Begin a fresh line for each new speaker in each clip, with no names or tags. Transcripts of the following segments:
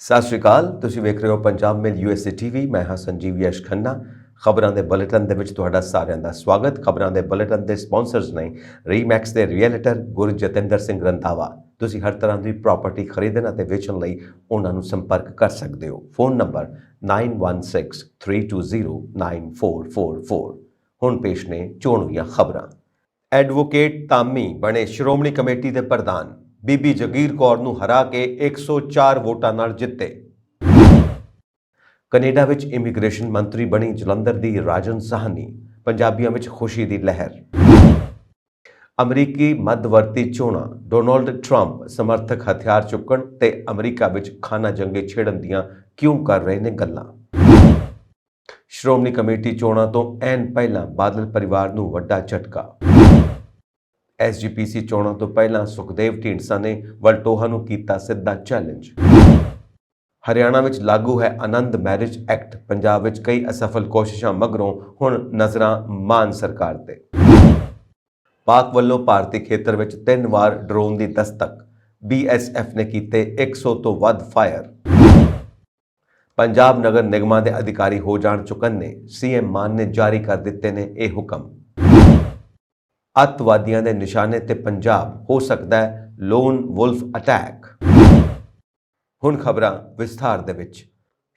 ਸਤਿ ਸ਼੍ਰੀ ਅਕਾਲ। ਤੁਸੀਂ ਵੇਖ ਰਹੇ ਹੋ ਪੰਜਾਬ ਮੇਲ USA TV। ਮੈਂ ਹਾਂ ਸੰਜੀਵ ਯਸ਼ ਖੰਨਾ। ਖਬਰਾਂ ਦੇ ਬੁਲੇਟਿਨ ਦੇ ਵਿੱਚ ਤੁਹਾਡਾ ਸਾਰਿਆਂ ਦਾ ਸਵਾਗਤ। ਖਬਰਾਂ ਦੇ ਬੁਲੇਟਿਨ ਦੇ ਸਪਾਂਸਰਸ ਨੇ ਰੀਮੈਕਸ ਦੇ ਰੀਅਲਟਰ ਗੁਰਜਤਿੰਦਰ ਸਿੰਘ ਰੰਧਾਵਾ। ਤੁਸੀਂ ਹਰ ਤਰ੍ਹਾਂ ਦੀ ਪ੍ਰਾਪਰਟੀ ਖਰੀਦਣ ਅਤੇ ਵੇਚਣ ਲਈ ਉਹਨਾਂ ਨੂੰ ਸੰਪਰਕ ਕਰ ਸਕਦੇ ਹੋ। Phone number 9163209444। ਹੁਣ ਪੇਸ਼ ਨੇ ਚੋਣਵੀਆਂ ਖਬਰਾਂ। ਐਡਵੋਕੇਟ ਧਾਮੀ ਬਣੇ ਸ਼੍ਰੋਮਣੀ ਕਮੇਟੀ ਦੇ ਪ੍ਰਧਾਨ। ਬੀਬੀ ਜਗੀਰ ਕੌਰ ਨੂੰ ਹਰਾ ਕੇ 104 ਵੋਟਾਂ ਨਾਲ ਜਿੱਤੇ। ਕੈਨੇਡਾ ਵਿੱਚ ਇਮੀਗ੍ਰੇਸ਼ਨ ਮੰਤਰੀ ਬਣੀ ਜਲੰਧਰ ਦੀ ਰਾਜਨ ਸਾਹਨੀ। ਪੰਜਾਬੀਆਂ ਵਿੱਚ ਖੁਸ਼ੀ ਦੀ ਲਹਿਰ। ਅਮਰੀਕੀ ਮੱਧਵਰਤੀ ਚੋਣਾਂ। ਡੋਨਾਲਡ ਟਰੰਪ ਸਮਰਥਕ ਹਥਿਆਰ ਚੁੱਕਣ ਤੇ ਅਮਰੀਕਾ ਵਿੱਚ ਖਾਨਾ ਜੰਗੀ ਛੇੜਨ ਦੀਆਂ ਕਿਉਂ ਕਰ ਰਹੇ ਨੇ ਗੱਲਾਂ। ਸ਼੍ਰੋਮਣੀ ਕਮੇਟੀ ਚੋਣਾਂ ਤੋਂ ਐਨ ਪਹਿਲਾਂ ਬਾਦਲ ਪਰਿਵਾਰ ਨੂੰ ਵੱਡਾ ਝਟਕਾ। SGPC ਚੋਣਾਂ ਤੋਂ ਪਹਿਲਾਂ ਸੁਖਦੇਵ ਢੀਂਡਸਾ ਨੇ ਵਲਟੋਹਾ ਨੂੰ ਕੀਤਾ ਸਿੱਧਾ ਚੈਲੰਜ। ਹਰਿਆਣਾ ਵਿੱਚ ਲਾਗੂ ਹੈ ਆਨੰਦ ਮੈਰਿਜ ਐਕਟ। ਪੰਜਾਬ ਵਿੱਚ ਕਈ ਅਸਫਲ ਕੋਸ਼ਿਸ਼ਾਂ ਮਗਰੋਂ ਹੁਣ ਨਜ਼ਰਾਂ ਮਾਨ ਸਰਕਾਰ ਤੇ। ਪਾਕ ਵੱਲੋਂ ਭਾਰਤੀ ਖੇਤਰ ਵਿੱਚ 3 ਵਾਰ ਡਰੋਨ ਦੀ ਦਸਤਕ। BSF ਨੇ ਕੀਤੇ 100 ਤੋਂ ਵੱਧ ਫਾਇਰ। ਪੰਜਾਬ ਨਗਰ ਨਿਗਮਾਂ ਦੇ ਅਧਿਕਾਰੀ ਹੋ ਜਾਣ ਚੁਕੰਨੇ। CM ਮਾਨ ਨੇ ਜਾਰੀ ਕਰ ਦਿੱਤੇ ਨੇ ਇਹ ਹੁਕਮ। ਅੱਤਵਾਦੀਆਂ ਦੇ ਨਿਸ਼ਾਨੇ ਤੇ ਪੰਜਾਬ, ਹੋ ਸਕਦਾ ਹੈ ਲੋਨ ਵੁਲਫ ਅਟੈਕ। ਹੁਣ ਖਬਰਾਂ ਵਿਸਥਾਰ ਦੇ ਵਿੱਚ।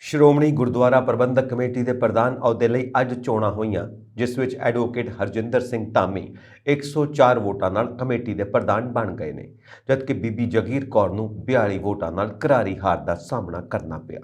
ਸ਼੍ਰੋਮਣੀ ਗੁਰਦੁਆਰਾ ਪ੍ਰਬੰਧਕ ਕਮੇਟੀ ਦੇ ਪ੍ਰਧਾਨ ਅਹੁਦੇ ਲਈ ਅੱਜ ਚੋਣਾਂ ਹੋਈਆਂ, ਜਿਸ ਵਿੱਚ ਐਡਵੋਕੇਟ ਹਰਜਿੰਦਰ ਸਿੰਘ ਧਾਮੀ 104 ਵੋਟਾਂ ਨਾਲ ਕਮੇਟੀ ਦੇ ਪ੍ਰਧਾਨ ਬਣ ਗਏ ਨੇ, ਜਦਕਿ ਬੀਬੀ ਜਗੀਰ ਕੌਰ ਨੂੰ 42 ਵੋਟਾਂ ਨਾਲ ਕਰਾਰੀ ਹਾਰ ਦਾ ਸਾਹਮਣਾ ਕਰਨਾ ਪਿਆ।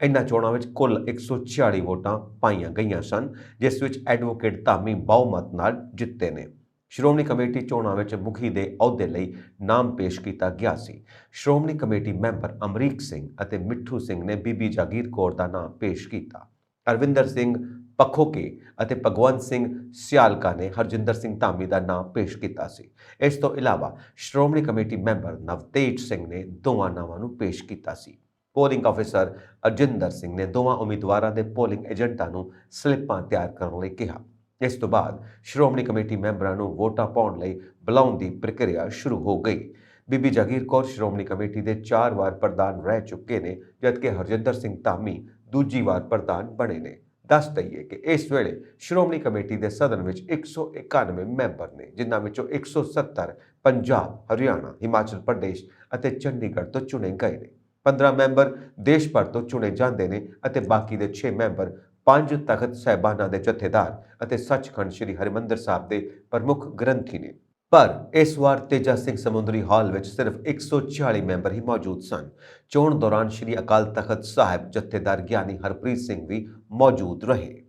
ਇਨ੍ਹਾਂ ਚੋਣਾਂ ਵਿੱਚ ਕੁੱਲ 146 ਵੋਟਾਂ ਪਾਈਆਂ ਗਈਆਂ ਸਨ, ਜਿਸ ਵਿੱਚ ਐਡਵੋਕੇਟ ਧਾਮੀ ਬਹੁਮਤ ਨਾਲ ਜਿੱਤੇ ਨੇ। ਸ਼੍ਰੋਮਣੀ ਕਮੇਟੀ ਚੋਣਾਂ ਵਿੱਚ ਮੁਖੀ ਦੇ ਅਹੁਦੇ ਲਈ ਨਾਮ ਪੇਸ਼ ਕੀਤਾ ਗਿਆ ਸੀ। ਸ਼੍ਰੋਮਣੀ ਕਮੇਟੀ ਮੈਂਬਰ ਅਮਰੀਕ ਸਿੰਘ ਅਤੇ ਮਿੱਠੂ ਸਿੰਘ ਨੇ ਬੀਬੀ ਜਾਗੀਰ ਕੌਰ ਦਾ ਨਾਮ ਪੇਸ਼ ਕੀਤਾ। ਅਰਵਿੰਦਰ ਸਿੰਘ ਪੱਖੋਕੇ ਅਤੇ ਭਗਵੰਤ ਸਿੰਘ ਸਿਆਲਕਾ ਨੇ ਹਰਜਿੰਦਰ ਸਿੰਘ ਧਾਮੀ ਦਾ ਨਾਮ ਪੇਸ਼ ਕੀਤਾ ਸੀ। ਇਸ ਤੋਂ ਇਲਾਵਾ ਸ਼੍ਰੋਮਣੀ ਕਮੇਟੀ ਮੈਂਬਰ ਨਵਤੇਜ ਸਿੰਘ ਨੇ ਦੋਵਾਂ ਨਾਵਾਂ ਨੂੰ ਪੇਸ਼ ਕੀਤਾ ਸੀ। ਪੋਲਿੰਗ ਆਫਿਸਰ ਅਜਿੰਦਰ ਸਿੰਘ ਨੇ ਦੋਵਾਂ ਉਮੀਦਵਾਰਾਂ ਦੇ ਪੋਲਿੰਗ ਏਜੰਟਾਂ ਨੂੰ ਸਲਿੱਪਾਂ ਤਿਆਰ ਕਰਨ ਲਈ ਕਿਹਾ। ਇਸ ਤੋਂ ਬਾਅਦ ਸ਼੍ਰੋਮਣੀ ਕਮੇਟੀ ਮੈਂਬਰਾਂ ਨੂੰ ਵੋਟਾਂ ਪਾਉਣ ਲਈ ਬੁਲਾਉਣ ਦੀ ਪ੍ਰਕਿਰਿਆ ਸ਼ੁਰੂ ਹੋ ਗਈ। ਬੀਬੀ ਜਾਗੀਰ ਕੌਰ ਸ਼੍ਰੋਮਣੀ ਕਮੇਟੀ ਦੇ 4 ਵਾਰ ਪ੍ਰਧਾਨ ਰਹਿ ਚੁੱਕੇ ਨੇ, ਜਦਕਿ ਹਰਜਿੰਦਰ ਸਿੰਘ ਧਾਮੀ ਦੂਜੀ ਵਾਰ ਪ੍ਰਧਾਨ ਬਣੇ ਨੇ। ਦੱਸ ਦਈਏ ਕਿ ਇਸ ਵੇਲੇ ਸ਼੍ਰੋਮਣੀ ਕਮੇਟੀ ਦੇ ਸਦਨ ਵਿੱਚ 191 ਮੈਂਬਰ ਨੇ, ਜਿਨ੍ਹਾਂ ਵਿੱਚੋਂ 170 ਪੰਜਾਬ, ਹਰਿਆਣਾ, ਹਿਮਾਚਲ ਪ੍ਰਦੇਸ਼ ਅਤੇ ਚੰਡੀਗੜ੍ਹ ਤੋਂ ਚੁਣੇ ਗਏ ਨੇ। 15 ਮੈਂਬਰ ਦੇਸ਼ ਭਰ ਤੋਂ ਚੁਣੇ ਜਾਂਦੇ ਨੇ ਅਤੇ ਬਾਕੀ ਦੇ 6 ਮੈਂਬਰ 5 ਤਖਤ ਸਾਹਿਬਾਨਾਂ ਦੇ ਜਥੇਦਾਰ ਅਤੇ ਸੱਚਖੰਡ ਸ੍ਰੀ ਹਰਿਮੰਦਰ ਸਾਹਿਬ ਦੇ ਪ੍ਰਮੁੱਖ ਗ੍ਰੰਥੀ ਨੇ। ਪਰ ਇਸ ਵਾਰ ਤੇਜਾ ਸਿੰਘ ਸਮੁੰਦਰੀ ਹਾਲ ਵਿੱਚ ਸਿਰਫ 140 ਮੈਂਬਰ ਹੀ ਮੌਜੂਦ ਸਨ। ਚੋਣ ਦੌਰਾਨ ਸ੍ਰੀ ਅਕਾਲ ਤਖਤ ਸਾਹਿਬ ਜਥੇਦਾਰ ਗਿਆਨੀ ਹਰਪ੍ਰੀਤ ਸਿੰਘ ਵੀ ਮੌਜੂਦ ਰਹੇ।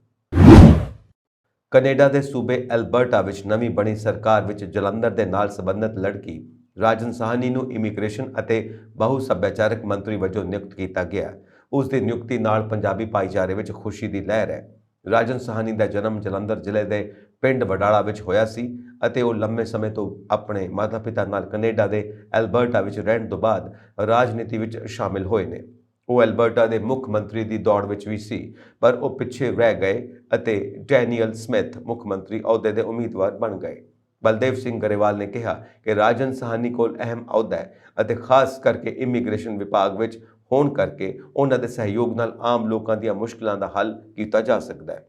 ਕੈਨੇਡਾ ਦੇ ਸੂਬੇ ਐਲਬਰਟਾ ਵਿੱਚ ਨਵੀਂ ਬਣੀ ਸਰਕਾਰ ਵਿੱਚ ਜਲੰਧਰ ਦੇ ਨਾਲ ਸੰਬੰਧਿਤ ਲੜਕੀ ਰਾਜਨ ਸਾਹਨੀ ਨੂੰ ਇਮੀਗ੍ਰੇਸ਼ਨ ਅਤੇ ਬਹੁ ਸੱਭਿਆਚਾਰਕ ਮੰਤਰੀ ਵਜੋਂ ਨਿਯੁਕਤ ਕੀਤਾ ਗਿਆ। ਉਸ ਦੀ ਨਿਯੁਕਤੀ ਨਾਲ ਪੰਜਾਬੀ ਭਾਈਚਾਰੇ ਵਿੱਚ ਖੁਸ਼ੀ ਦੀ ਲਹਿਰ ਹੈ। ਰਾਜਨ ਸਾਹਨੀ ਦਾ ਜਨਮ ਜਲੰਧਰ ਜ਼ਿਲ੍ਹੇ ਦੇ ਪਿੰਡ ਵਡਾਲਾ ਵਿੱਚ ਹੋਇਆ ਸੀ ਅਤੇ ਉਹ ਲੰਮੇ ਸਮੇਂ ਤੋਂ ਆਪਣੇ ਮਾਤਾ-ਪਿਤਾ ਨਾਲ ਕੈਨੇਡਾ ਦੇ ਐਲਬਰਟਾ ਵਿੱਚ ਰਹਿਣ ਤੋਂ ਬਾਅਦ ਰਾਜਨੀਤੀ ਵਿੱਚ ਸ਼ਾਮਿਲ ਹੋਏ ਨੇ। ਉਹ ਐਲਬਰਟਾ ਦੇ ਮੁੱਖ ਮੰਤਰੀ ਦੀ ਦੌੜ ਵਿੱਚ ਵੀ ਸੀ, ਪਰ ਉਹ ਪਿੱਛੇ ਰਹਿ ਗਏ ਅਤੇ ਡੈਨੀਅਲ ਸਮਿਥ ਮੁੱਖ ਮੰਤਰੀ ਅਹੁਦੇ ਦੇ ਉਮੀਦਵਾਰ ਬਣ ਗਏ। ਬਲਦੇਵ ਸਿੰਘ ਗਰੇਵਾਲ ਨੇ ਕਿਹਾ ਕਿ ਰਾਜਨ ਸਾਹਨੀ ਕੋਲ ਅਹਿਮ ਅਹੁਦਾ ਹੈ ਅਤੇ ਖਾਸ ਕਰਕੇ ਇਮੀਗ੍ਰੇਸ਼ਨ ਵਿਭਾਗ ਵਿੱਚ ਹੋਣ ਕਰਕੇ ਉਹਨਾਂ ਦੇ ਸਹਿਯੋਗ ਨਾਲ ਆਮ ਲੋਕਾਂ ਦੀਆਂ ਮੁਸ਼ਕਲਾਂ ਦਾ ਹੱਲ ਕੀਤਾ ਜਾ ਸਕਦਾ ਹੈ।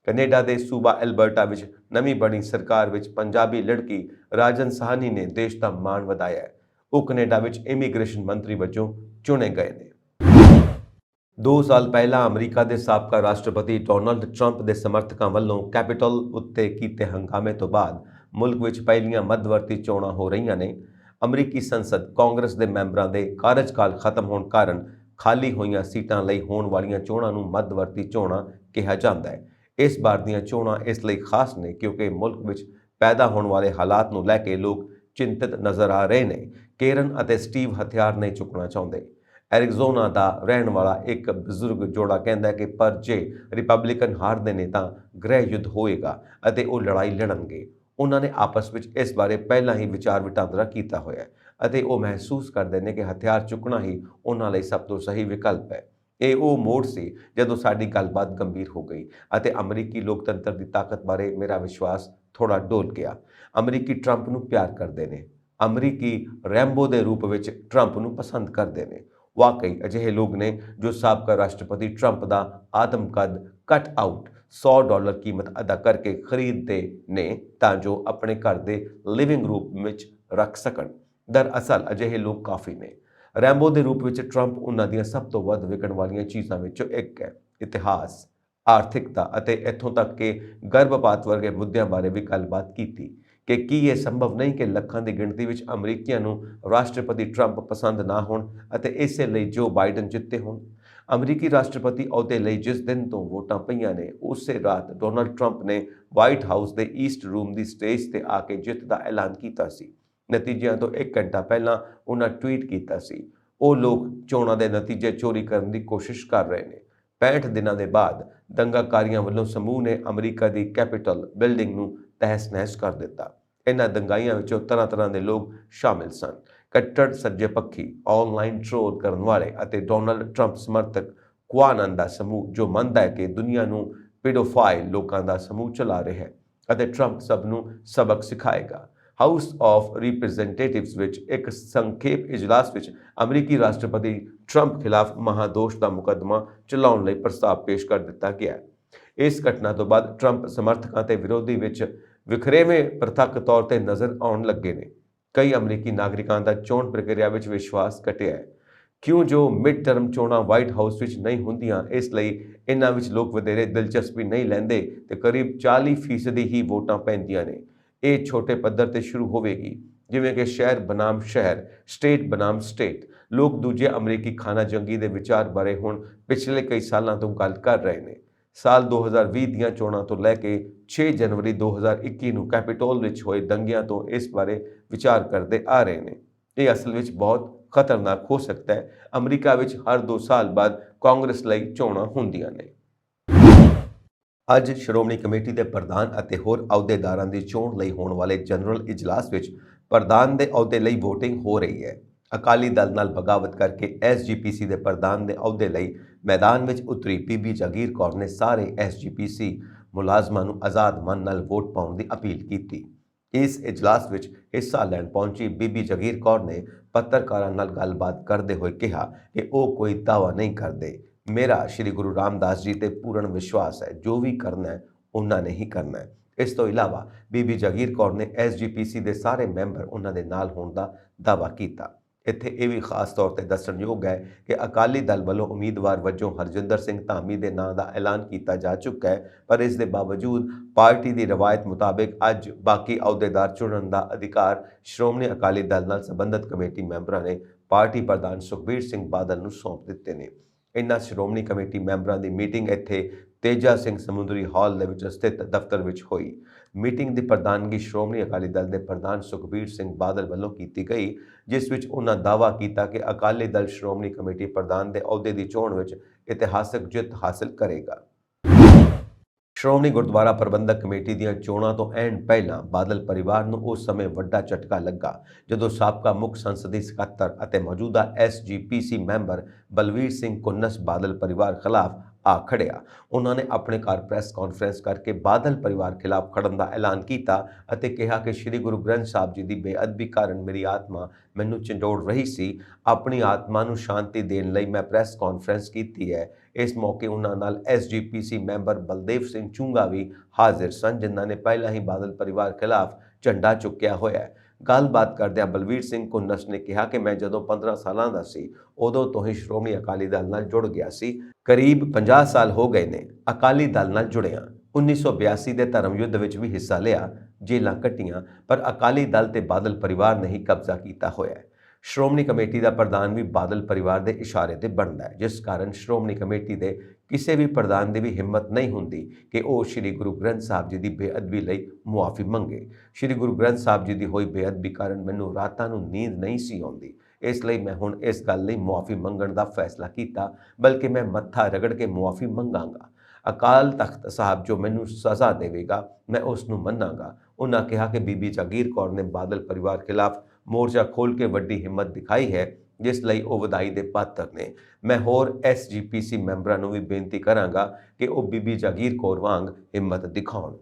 ਕੈਨੇਡਾ ਦੇ ਸੂਬਾ ਐਲਬਰਟਾ ਵਿੱਚ ਨਵੀਂ ਬਣੀ ਸਰਕਾਰ ਵਿੱਚ ਪੰਜਾਬੀ ਲੜਕੀ ਰਾਜਨ ਸਾਹਨੀ ਨੇ ਦੇਸ਼ ਦਾ ਮਾਣ ਵਧਾਇਆ ਹੈ। ਉਹ ਕੈਨੇਡਾ ਵਿੱਚ ਇਮੀਗ੍ਰੇਸ਼ਨ ਮੰਤਰੀ ਵਜੋਂ ਚੁਣੇ ਗਏ ਨੇ। 2 ਸਾਲ ਪਹਿਲਾਂ ਅਮਰੀਕਾ ਦੇ ਸਾਬਕਾ ਰਾਸ਼ਟਰਪਤੀ ਡੋਨਾਲਡ ਟਰੰਪ ਦੇ ਸਮਰਥਕਾਂ ਵੱਲੋਂ ਕੈਪੀਟਲ ਉੱਤੇ ਕੀਤੇ ਹੰਗਾਮੇ ਤੋਂ ਬਾਅਦ ਮੁਲਕ ਵਿੱਚ ਪਹਿਲੀਆਂ ਮੱਧਵਰਤੀ ਚੋਣਾਂ ਹੋ ਰਹੀਆਂ ਨੇ। ਅਮਰੀਕੀ ਸੰਸਦ ਕਾਂਗਰਸ ਦੇ ਮੈਂਬਰਾਂ ਦੇ ਕਾਰਜਕਾਲ ਖਤਮ ਹੋਣ ਕਾਰਨ ਖਾਲੀ ਹੋਈਆਂ ਸੀਟਾਂ ਲਈ ਹੋਣ ਵਾਲੀਆਂ ਚੋਣਾਂ ਨੂੰ ਮੱਧਵਰਤੀ ਚੋਣਾਂ ਕਿਹਾ ਜਾਂਦਾ ਹੈ। ਇਸ ਵਾਰ ਦੀਆਂ ਚੋਣਾਂ ਇਸ ਲਈ ਖਾਸ ਨੇ ਕਿਉਂਕਿ ਮੁਲਕ ਵਿੱਚ ਪੈਦਾ ਹੋਣ ਵਾਲੇ ਹਾਲਾਤ ਨੂੰ ਲੈ ਕੇ ਲੋਕ ਚਿੰਤਤ ਨਜ਼ਰ ਆ ਰਹੇ ਨੇ। ਕੇਰਨ ਅਤੇ ਸਟੀਵ ਹਥਿਆਰ ਨਹੀਂ ਚੁੱਕਣਾ ਚਾਹੁੰਦੇ। ਐਰੀਜ਼ੋਨਾ ਦਾ ਰਹਿਣ ਵਾਲਾ ਇੱਕ ਬਜ਼ੁਰਗ ਜੋੜਾ ਕਹਿੰਦਾ ਕਿ ਪਰ ਜੇ ਰਿਪਬਲਿਕਨ ਹਾਰਦੇ ਨੇ ਤਾਂ ਗ੍ਰਹਿ ਯੁੱਧ ਹੋਏਗਾ ਅਤੇ ਉਹ ਲੜਾਈ ਲੜਨਗੇ। ਉਹਨਾਂ ਨੇ ਆਪਸ ਵਿੱਚ ਇਸ ਬਾਰੇ ਪਹਿਲਾਂ ਹੀ ਵਿਚਾਰ ਵਟਾਂਦਰਾ ਕੀਤਾ ਹੋਇਆ ਹੈ ਅਤੇ ਉਹ ਮਹਿਸੂਸ ਕਰਦੇ ਨੇ ਕਿ ਹਥਿਆਰ ਚੁੱਕਣਾ ਹੀ ਉਹਨਾਂ ਲਈ ਸਭ ਤੋਂ ਸਹੀ ਵਿਕਲਪ ਹੈ। ਇਹ ਉਹ ਮੋੜ ਸੀ ਜਦੋਂ ਸਾਡੀ ਗੱਲਬਾਤ ਗੰਭੀਰ ਹੋ ਗਈ ਅਤੇ ਅਮਰੀਕੀ ਲੋਕਤੰਤਰ ਦੀ ਤਾਕਤ ਬਾਰੇ ਮੇਰਾ ਵਿਸ਼ਵਾਸ ਥੋੜਾ ਡੋਲ ਗਿਆ। ਅਮਰੀਕੀ ਟਰੰਪ ਨੂੰ ਪਿਆਰ ਕਰਦੇ ਨੇ। ਅਮਰੀਕੀ ਰੈਂਬੋ ਦੇ ਰੂਪ ਵਿੱਚ ਟਰੰਪ ਨੂੰ ਪਸੰਦ ਕਰਦੇ ਨੇ। ਵਾਕਈ ਅਜਿਹੇ ਲੋਕ ਨੇ ਜੋ ਸਾਬਕਾ ਰਾਸ਼ਟਰਪਤੀ ਟਰੰਪ ਦਾ ਆਦਮਕਦ ਕੱਟ ਆਊਟ $100 ਕੀਮਤ ਅਦਾ ਕਰਕੇ ਖਰੀਦਦੇ ਨੇ ਤਾਂ ਜੋ ਆਪਣੇ ਘਰ ਦੇ ਲਿਵਿੰਗ ਰੂਮ ਵਿੱਚ ਰੱਖ ਸਕਣ। ਦਰਅਸਲ ਅਜਿਹੇ ਲੋਕ ਕਾਫੀ ਨੇ। ਰੈਂਬੋ ਦੇ ਰੂਪ ਵਿੱਚ ਟਰੰਪ ਉਹਨਾਂ ਦੀਆਂ ਸਭ ਤੋਂ ਵੱਧ ਵਿਕਣ ਵਾਲੀਆਂ ਚੀਜ਼ਾਂ ਵਿੱਚੋਂ ਇੱਕ ਹੈ। ਇਤਿਹਾਸ, ਆਰਥਿਕਤਾ ਅਤੇ ਇੱਥੋਂ ਤੱਕ ਕਿ ਗਰਭਪਾਤ ਵਰਗੇ ਮੁੱਦਿਆਂ ਬਾਰੇ ਵੀ ਗੱਲਬਾਤ ਕੀਤੀ ਕਿ ਕੀ ਇਹ ਸੰਭਵ ਨਹੀਂ ਕਿ ਲੱਖਾਂ ਦੀ ਗਿਣਤੀ ਵਿੱਚ ਅਮਰੀਕੀਆਂ ਨੂੰ ਰਾਸ਼ਟਰਪਤੀ ਟਰੰਪ ਪਸੰਦ ਨਾ ਹੋਣ ਅਤੇ ਇਸੇ ਲਈ ਜੋ ਬਾਈਡਨ ਜਿੱਤੇ ਹੋਣ। ਅਮਰੀਕੀ ਰਾਸ਼ਟਰਪਤੀ ਅਹੁਦੇ ਲਈ ਜਿਸ ਦਿਨ ਤੋਂ ਵੋਟਾਂ ਪਈਆਂ ਨੇ ਉਸੇ ਰਾਤ ਡੋਨਾਲਡ ਟਰੰਪ ਨੇ ਵਾਈਟ ਹਾਊਸ ਦੇ ਈਸਟ ਰੂਮ ਦੀ ਸਟੇਜ ਤੇ ਆ ਕੇ ਜਿੱਤ ਦਾ ਐਲਾਨ ਕੀਤਾ ਸੀ। ਨਤੀਜਿਆਂ ਤੋਂ 1 ਘੰਟਾ ਪਹਿਲਾਂ ਉਹਨਾਂ ਟਵੀਟ ਕੀਤਾ ਸੀ, ਉਹ ਲੋਕ ਚੋਣਾਂ ਦੇ ਨਤੀਜੇ ਚੋਰੀ ਕਰਨ ਦੀ ਕੋਸ਼ਿਸ਼ ਕਰ ਰਹੇ ਨੇ। 65 ਦਿਨਾਂ ਦੇ ਬਾਅਦ ਦੰਗਾਕਾਰੀਆਂ ਵੱਲੋਂ ਸਮੂਹ ਨੇ ਅਮਰੀਕਾ ਦੀ ਕੈਪੀਟਲ ਬਿਲਡਿੰਗ ਨੂੰ ਤਹਿਸ-ਨਹਿਸ ਕਰ ਦਿੱਤਾ। ਇਹਨਾਂ ਦੰਗਾਈਆਂ ਵਿੱਚੋਂ ਤਰ੍ਹਾਂ ਦੇ ਲੋਕ ਸ਼ਾਮਿਲ ਸਨ। ਕੱਟੜ ਸੱਜੇ ਪੱਖੀ, ਆਨਲਾਈਨ ਟ੍ਰੋਲ ਕਰਨ ਵਾਲੇ ਅਤੇ ਡੋਨਾਲਡ ਟਰੰਪ ਸਮਰਥਕ ਕੁਆਨਨ ਦਾ ਸਮੂਹ ਜੋ ਮੰਨਦਾ ਹੈ ਕਿ ਦੁਨੀਆ ਨੂੰ ਪੈਡੋਫਾਈਲ ਲੋਕਾਂ ਦਾ ਸਮੂਹ ਚਲਾ ਰਿਹਾ ਹੈ ਅਤੇ ਟਰੰਪ ਸਭ ਨੂੰ ਸਬਕ ਸਿਖਾਏਗਾ। ਹਾਊਸ ਆਫ ਰਿਪਰੈਜ਼ੈਂਟੇਟਿਵਸ ਵਿੱਚ ਇੱਕ ਸੰਖੇਪ ਇਜਲਾਸ ਵਿੱਚ ਅਮਰੀਕੀ ਰਾਸ਼ਟਰਪਤੀ ਟਰੰਪ ਖਿਲਾਫ ਮਹਾਦੋਸ਼ ਦਾ ਮੁਕੱਦਮਾ ਚਲਾਉਣ ਲਈ ਪ੍ਰਸਤਾਵ ਪੇਸ਼ ਕਰ ਦਿੱਤਾ ਗਿਆ। ਇਸ ਘਟਨਾ ਤੋਂ ਬਾਅਦ ਟਰੰਪ ਸਮਰਥਕਾਂ ਤੇ ਵਿਰੋਧੀ ਵਿੱਚ ਵਿਖਰੇਵੇਂ ਪ੍ਰਤੱਖ ਤੌਰ ਤੇ ਨਜ਼ਰ ਆਉਣ ਲੱਗੇ ਨੇ। ਕਈ ਅਮਰੀਕੀ ਨਾਗਰਿਕਾਂ ਦਾ ਚੋਣ ਪ੍ਰਕਿਰਿਆ ਵਿੱਚ ਵਿਸ਼ਵਾਸ ਘਟਿਆ ਹੈ ਕਿਉਂ ਜੋ ਮਿਡ ਟਰਮ ਚੋਣਾਂ ਵਾਈਟ ਹਾਊਸ ਵਿੱਚ ਨਹੀਂ ਹੁੰਦੀਆਂ, ਇਸ ਲਈ ਇਹਨਾਂ ਵਿੱਚ ਲੋਕ ਵਧੇਰੇ ਦਿਲਚਸਪੀ ਨਹੀਂ ਲੈਂਦੇ ਤੇ ਕਰੀਬ 40% ਹੀ ਵੋਟਾਂ ਪੈਂਦੀਆਂ ਨੇ। ਇਹ ਛੋਟੇ ਪੱਧਰ ਤੇ ਸ਼ੁਰੂ ਹੋਵੇਗੀ, ਜਿਵੇਂ ਕਿ ਸ਼ਹਿਰ ਬਨਾਮ ਸ਼ਹਿਰ, ਸਟੇਟ ਬਨਾਮ ਸਟੇਟ। ਲੋਕ ਦੂਜੇ ਅਮਰੀਕੀ ਖਾਨਾ ਜੰਗੀ ਦੇ ਵਿਚਾਰ ਬਾਰੇ ਹੁਣ ਪਿਛਲੇ ਕਈ ਸਾਲਾਂ ਤੋਂ ਗੱਲ ਕਰ ਰਹੇ ਨੇ। ਸਾਲ 2020 ਦੀਆਂ ਚੋਣਾਂ ਤੋਂ ਲੈ ਕੇ 6 ਜਨਵਰੀ 2021 ਨੂੰ ਕੈਪੀਟੋਲ ਵਿੱਚ ਹੋਏ ਦੰਗਿਆਂ ਤੋਂ ਇਸ ਬਾਰੇ ਵਿਚਾਰ ਕਰਦੇ ਆ ਰਹੇ ਨੇ। ਇਹ ਅਸਲ ਵਿੱਚ ਬਹੁਤ ਖਤਰਨਾਕ ਹੋ ਸਕਦਾ ਹੈ। ਅਮਰੀਕਾ ਵਿੱਚ ਹਰ 2 ਸਾਲ ਬਾਅਦ ਕਾਂਗਰਸ ਲਈ ਚੋਣਾਂ ਹੁੰਦੀਆਂ ਨੇ। ਅੱਜ ਸ਼੍ਰੋਮਣੀ ਕਮੇਟੀ ਦੇ ਪ੍ਰਧਾਨ ਅਤੇ ਹੋਰ ਅਹੁਦੇਦਾਰਾਂ ਦੀ ਚੋਣ ਲਈ ਹੋਣ ਵਾਲੇ ਜਨਰਲ ਇਜਲਾਸ ਵਿੱਚ ਪ੍ਰਧਾਨ ਦੇ ਅਹੁਦੇ ਲਈ VOTING ਹੋ ਰਹੀ ਹੈ। ਅਕਾਲੀ ਦਲ ਨਾਲ ਬਗਾਵਤ ਕਰਕੇ SGPC ਦੇ ਪ੍ਰਧਾਨ ਦੇ ਅਹੁਦੇ ਲਈ ਮੈਦਾਨ ਵਿੱਚ ਉਤਰੀ ਬੀਬੀ ਜਗੀਰ ਕੌਰ ਨੇ ਸਾਰੇ SGPC ਮੁਲਾਜ਼ਮਾਂ ਨੂੰ ਆਜ਼ਾਦ ਮਨ ਨਾਲ ਵੋਟ ਪਾਉਣ ਦੀ ਅਪੀਲ ਕੀਤੀ। ਇਸ ਇਜਲਾਸ ਵਿੱਚ ਹਿੱਸਾ ਲੈਣ ਪਹੁੰਚੀ ਬੀਬੀ ਜਗੀਰ ਕੌਰ ਨੇ ਪੱਤਰਕਾਰਾਂ ਨਾਲ ਗੱਲਬਾਤ ਕਰਦੇ ਹੋਏ ਕਿਹਾ ਕਿ ਉਹ ਕੋਈ ਦਾਅਵਾ ਨਹੀਂ ਕਰਦੇ। ਮੇਰਾ ਸ਼੍ਰੀ ਗੁਰੂ ਰਾਮਦਾਸ ਜੀ ਤੇ ਪੂਰਨ ਵਿਸ਼ਵਾਸ ਹੈ, ਜੋ ਵੀ ਕਰਨਾ ਹੈ ਉਹਨਾਂ ਨੇ ਹੀ ਕਰਨਾ ਹੈ। ਇਸ ਤੋਂ ਇਲਾਵਾ ਬੀਬੀ ਜਗੀਰ ਕੌਰ ਨੇ SGPC ਦੇ ਸਾਰੇ ਮੈਂਬਰ ਉਹਨਾਂ ਦੇ ਨਾਲ ਹੋਣ ਦਾ ਦਾਅਵਾ ਕੀਤਾ। ਇੱਥੇ ਇਹ ਵੀ ਖਾਸ ਤੌਰ ਤੇ ਦੱਸਣਯੋਗ ਹੈ ਕਿ ਅਕਾਲੀ ਦਲ ਵੱਲੋਂ ਉਮੀਦਵਾਰ ਵਜੋਂ ਹਰਜਿੰਦਰ ਸਿੰਘ ਧਾਮੀ ਦੇ ਨਾਂ ਦਾ ਐਲਾਨ ਕੀਤਾ ਜਾ ਚੁੱਕਾ ਹੈ, ਪਰ ਇਸ ਦੇ ਬਾਵਜੂਦ ਪਾਰਟੀ ਦੀ ਰਵਾਇਤ ਮੁਤਾਬਿਕ ਅੱਜ ਬਾਕੀ ਅਹੁਦੇਦਾਰ ਚੁਣਨ ਦਾ ਅਧਿਕਾਰ ਸ਼੍ਰੋਮਣੀ ਅਕਾਲੀ ਦਲ ਨਾਲ ਸੰਬੰਧਿਤ ਕਮੇਟੀ ਮੈਂਬਰਾਂ ਨੇ ਪਾਰਟੀ ਪ੍ਰਧਾਨ ਸੁਖਬੀਰ ਸਿੰਘ ਬਾਦਲ ਨੂੰ ਸੌਂਪ ਦਿੱਤੇ ਨੇ। ਇਨ੍ਹਾਂ ਸ਼੍ਰੋਮਣੀ ਕਮੇਟੀ ਮੈਂਬਰਾਂ ਦੀ ਮੀਟਿੰਗ ਇੱਥੇ ਤੇਜਾ ਸਿੰਘ ਸਮੁੰਦਰੀ ਹਾਲ ਦੇ ਵਿੱਚ ਸਥਿਤ ਦਫ਼ਤਰ ਵਿੱਚ ਹੋਈ। ਮੀਟਿੰਗ ਦੀ ਪ੍ਰਧਾਨਗੀ ਸ਼੍ਰੋਮਣੀ ਅਕਾਲੀ ਦਲ ਦੇ ਪ੍ਰਧਾਨ ਸੁਖਬੀਰ ਸਿੰਘ ਬਾਦਲ ਵੱਲੋਂ ਕੀਤੀ ਗਈ, ਜਿਸ ਵਿੱਚ ਉਹਨਾਂ ਦਾਅਵਾ ਕੀਤਾ ਕਿ ਅਕਾਲੀ ਦਲ ਸ਼੍ਰੋਮਣੀ ਕਮੇਟੀ ਪ੍ਰਧਾਨ ਦੇ ਅਹੁਦੇ ਦੀ ਚੋਣ ਵਿੱਚ ਇਤਿਹਾਸਕ ਜਿੱਤ ਹਾਸਲ ਕਰੇਗਾ। ਸ਼੍ਰੋਮਣੀ ਗੁਰਦੁਆਰਾ ਪ੍ਰਬੰਧਕ ਕਮੇਟੀ ਦੀਆਂ ਚੋਣਾਂ ਤੋਂ ਐਨ ਪਹਿਲਾਂ ਬਾਦਲ ਪਰਿਵਾਰ ਨੂੰ ਉਸ ਸਮੇਂ ਵੱਡਾ ਝਟਕਾ ਲੱਗਾ ਜਦੋਂ ਸਾਬਕਾ ਮੁੱਖ ਸੰਸਦੀ ਸਕੱਤਰ ਅਤੇ ਮੌਜੂਦਾ SGPC ਮੈਂਬਰ ਬਲਵੀਰ ਸਿੰਘ ਕੁੰਨਸ ਬਾਦਲ ਪਰਿਵਾਰ ਖਿਲਾਫ ਆ ਖੜਿਆ। ਉਹਨਾਂ ਨੇ ਆਪਣੇ ਘਰ ਪ੍ਰੈਸ ਕਾਨਫਰੰਸ ਕਰਕੇ ਬਾਦਲ ਪਰਿਵਾਰ ਖਿਲਾਫ ਖੜਨ ਦਾ ਐਲਾਨ ਕੀਤਾ ਅਤੇ ਕਿਹਾ ਕਿ ਸ੍ਰੀ ਗੁਰੂ ਗ੍ਰੰਥ ਸਾਹਿਬ ਜੀ ਦੀ ਬੇਅਦਬੀ ਕਾਰਨ ਮੇਰੀ ਆਤਮਾ ਮੈਨੂੰ ਝੰਜੋੜ ਰਹੀ ਸੀ। ਆਪਣੀ ਆਤਮਾ ਨੂੰ ਸ਼ਾਂਤੀ ਦੇਣ ਲਈ ਮੈਂ ਪ੍ਰੈਸ ਕਾਨਫਰੰਸ ਕੀਤੀ ਹੈ। ਇਸ ਮੌਕੇ ਉਹਨਾਂ ਨਾਲ SGPC ਮੈਂਬਰ ਬਲਦੇਵ ਸਿੰਘ ਚੁੰਗਾ ਵੀ ਹਾਜ਼ਰ ਸਨ, ਜਿਨ੍ਹਾਂ ਨੇ ਪਹਿਲਾਂ ਹੀ ਬਾਦਲ ਪਰਿਵਾਰ ਖਿਲਾਫ ਝੰਡਾ ਚੁੱਕਿਆ ਹੋਇਆ ਹੈ। ਗੱਲਬਾਤ ਕਰਦਿਆਂ ਬਲਵੀਰ ਸਿੰਘ ਕੁੰਨਸ ਨੇ ਕਿਹਾ ਕਿ ਮੈਂ ਜਦੋਂ 15 ਸਾਲਾਂ ਦਾ ਸੀ ਉਦੋਂ ਤੋਂ ਹੀ ਸ਼੍ਰੋਮਣੀ ਅਕਾਲੀ ਦਲ ਨਾਲ ਜੁੜ ਗਿਆ ਸੀ। ਕਰੀਬ 50 ਸਾਲ ਹੋ ਗਏ ਨੇ ਅਕਾਲੀ ਦਲ ਨਾਲ ਜੁੜਿਆ। 1982 ਦੇ ਧਰਮ ਯੁੱਧ ਵਿੱਚ ਵੀ ਹਿੱਸਾ ਲਿਆ, ਜੇਲਾਂ ਕੱਟੀਆਂ, ਪਰ ਅਕਾਲੀ ਦਲ ਤੇ ਬਾਦਲ ਪਰਿਵਾਰ ਨੇ ਹੀ ਕਬਜ਼ਾ ਕੀਤਾ ਹੋਇਆ ਹੈ। ਸ਼੍ਰੋਮਣੀ ਕਮੇਟੀ ਦਾ ਪ੍ਰਧਾਨ ਵੀ ਬਾਦਲ ਪਰਿਵਾਰ ਦੇ ਇਸ਼ਾਰੇ ਤੇ ਬਣਦਾ ਹੈ, ਜਿਸ ਕਾਰਨ ਸ਼੍ਰੋਮਣੀ ਕਮੇਟੀ ਦੇ ਕਿਸੇ ਵੀ ਪ੍ਰਧਾਨ ਦੀ ਵੀ ਹਿੰਮਤ ਨਹੀਂ ਹੁੰਦੀ ਕਿ ਉਹ ਸ੍ਰੀ ਗੁਰੂ ਗ੍ਰੰਥ ਸਾਹਿਬ ਜੀ ਦੀ ਬੇਅਦਬੀ ਲਈ ਮੁਆਫੀ ਮੰਗੇ। ਸ੍ਰੀ ਗੁਰੂ ਗ੍ਰੰਥ ਸਾਹਿਬ ਜੀ ਦੀ ਹੋਈ ਬੇਅਦਬੀ ਕਾਰਨ ਮੈਨੂੰ ਰਾਤਾਂ ਨੂੰ ਨੀਂਦ ਨਹੀਂ ਸੀ ਆਉਂਦੀ, ਇਸ ਲਈ ਮੈਂ ਹੁਣ ਇਸ ਗੱਲ ਲਈ ਮੁਆਫੀ ਮੰਗਣ ਦਾ ਫੈਸਲਾ ਕੀਤਾ, ਬਲਕਿ ਮੈਂ ਮੱਥਾ ਰਗੜ ਕੇ ਮੁਆਫੀ ਮੰਗਾਂਗਾ। ਅਕਾਲ ਤਖਤ ਸਾਹਿਬ ਜੋ ਮੈਨੂੰ ਸਜ਼ਾ ਦੇਵੇਗਾ ਮੈਂ ਉਸ ਨੂੰ ਮੰਨਾਂਗਾ। ਉਹਨਾਂ ਕਿਹਾ ਕਿ ਬੀਬੀ ਜਗੀਰ ਕੌਰ ਨੇ ਬਾਦਲ ਪਰਿਵਾਰ ਖਿਲਾਫ ਮੋਰਚਾ ਖੋਲ੍ਹ ਕੇ ਵੱਡੀ ਹਿੰਮਤ ਦਿਖਾਈ ਹੈ, ਜਿਸ ਲਈ ਉਹ ਵਧਾਈ ਦੇ ਪਾਤਰ ਨੇ। ਮੈਂ ਹੋਰ SGPC ਮੈਂਬਰਾਂ ਨੂੰ ਵੀ ਬੇਨਤੀ ਕਰਾਂਗਾ ਕਿ ਉਹ ਬੀਬੀ ਜਗੀਰ ਕੌਰ ਵਾਂਗ ਹਿੰਮਤ ਦਿਖਾਉਣ।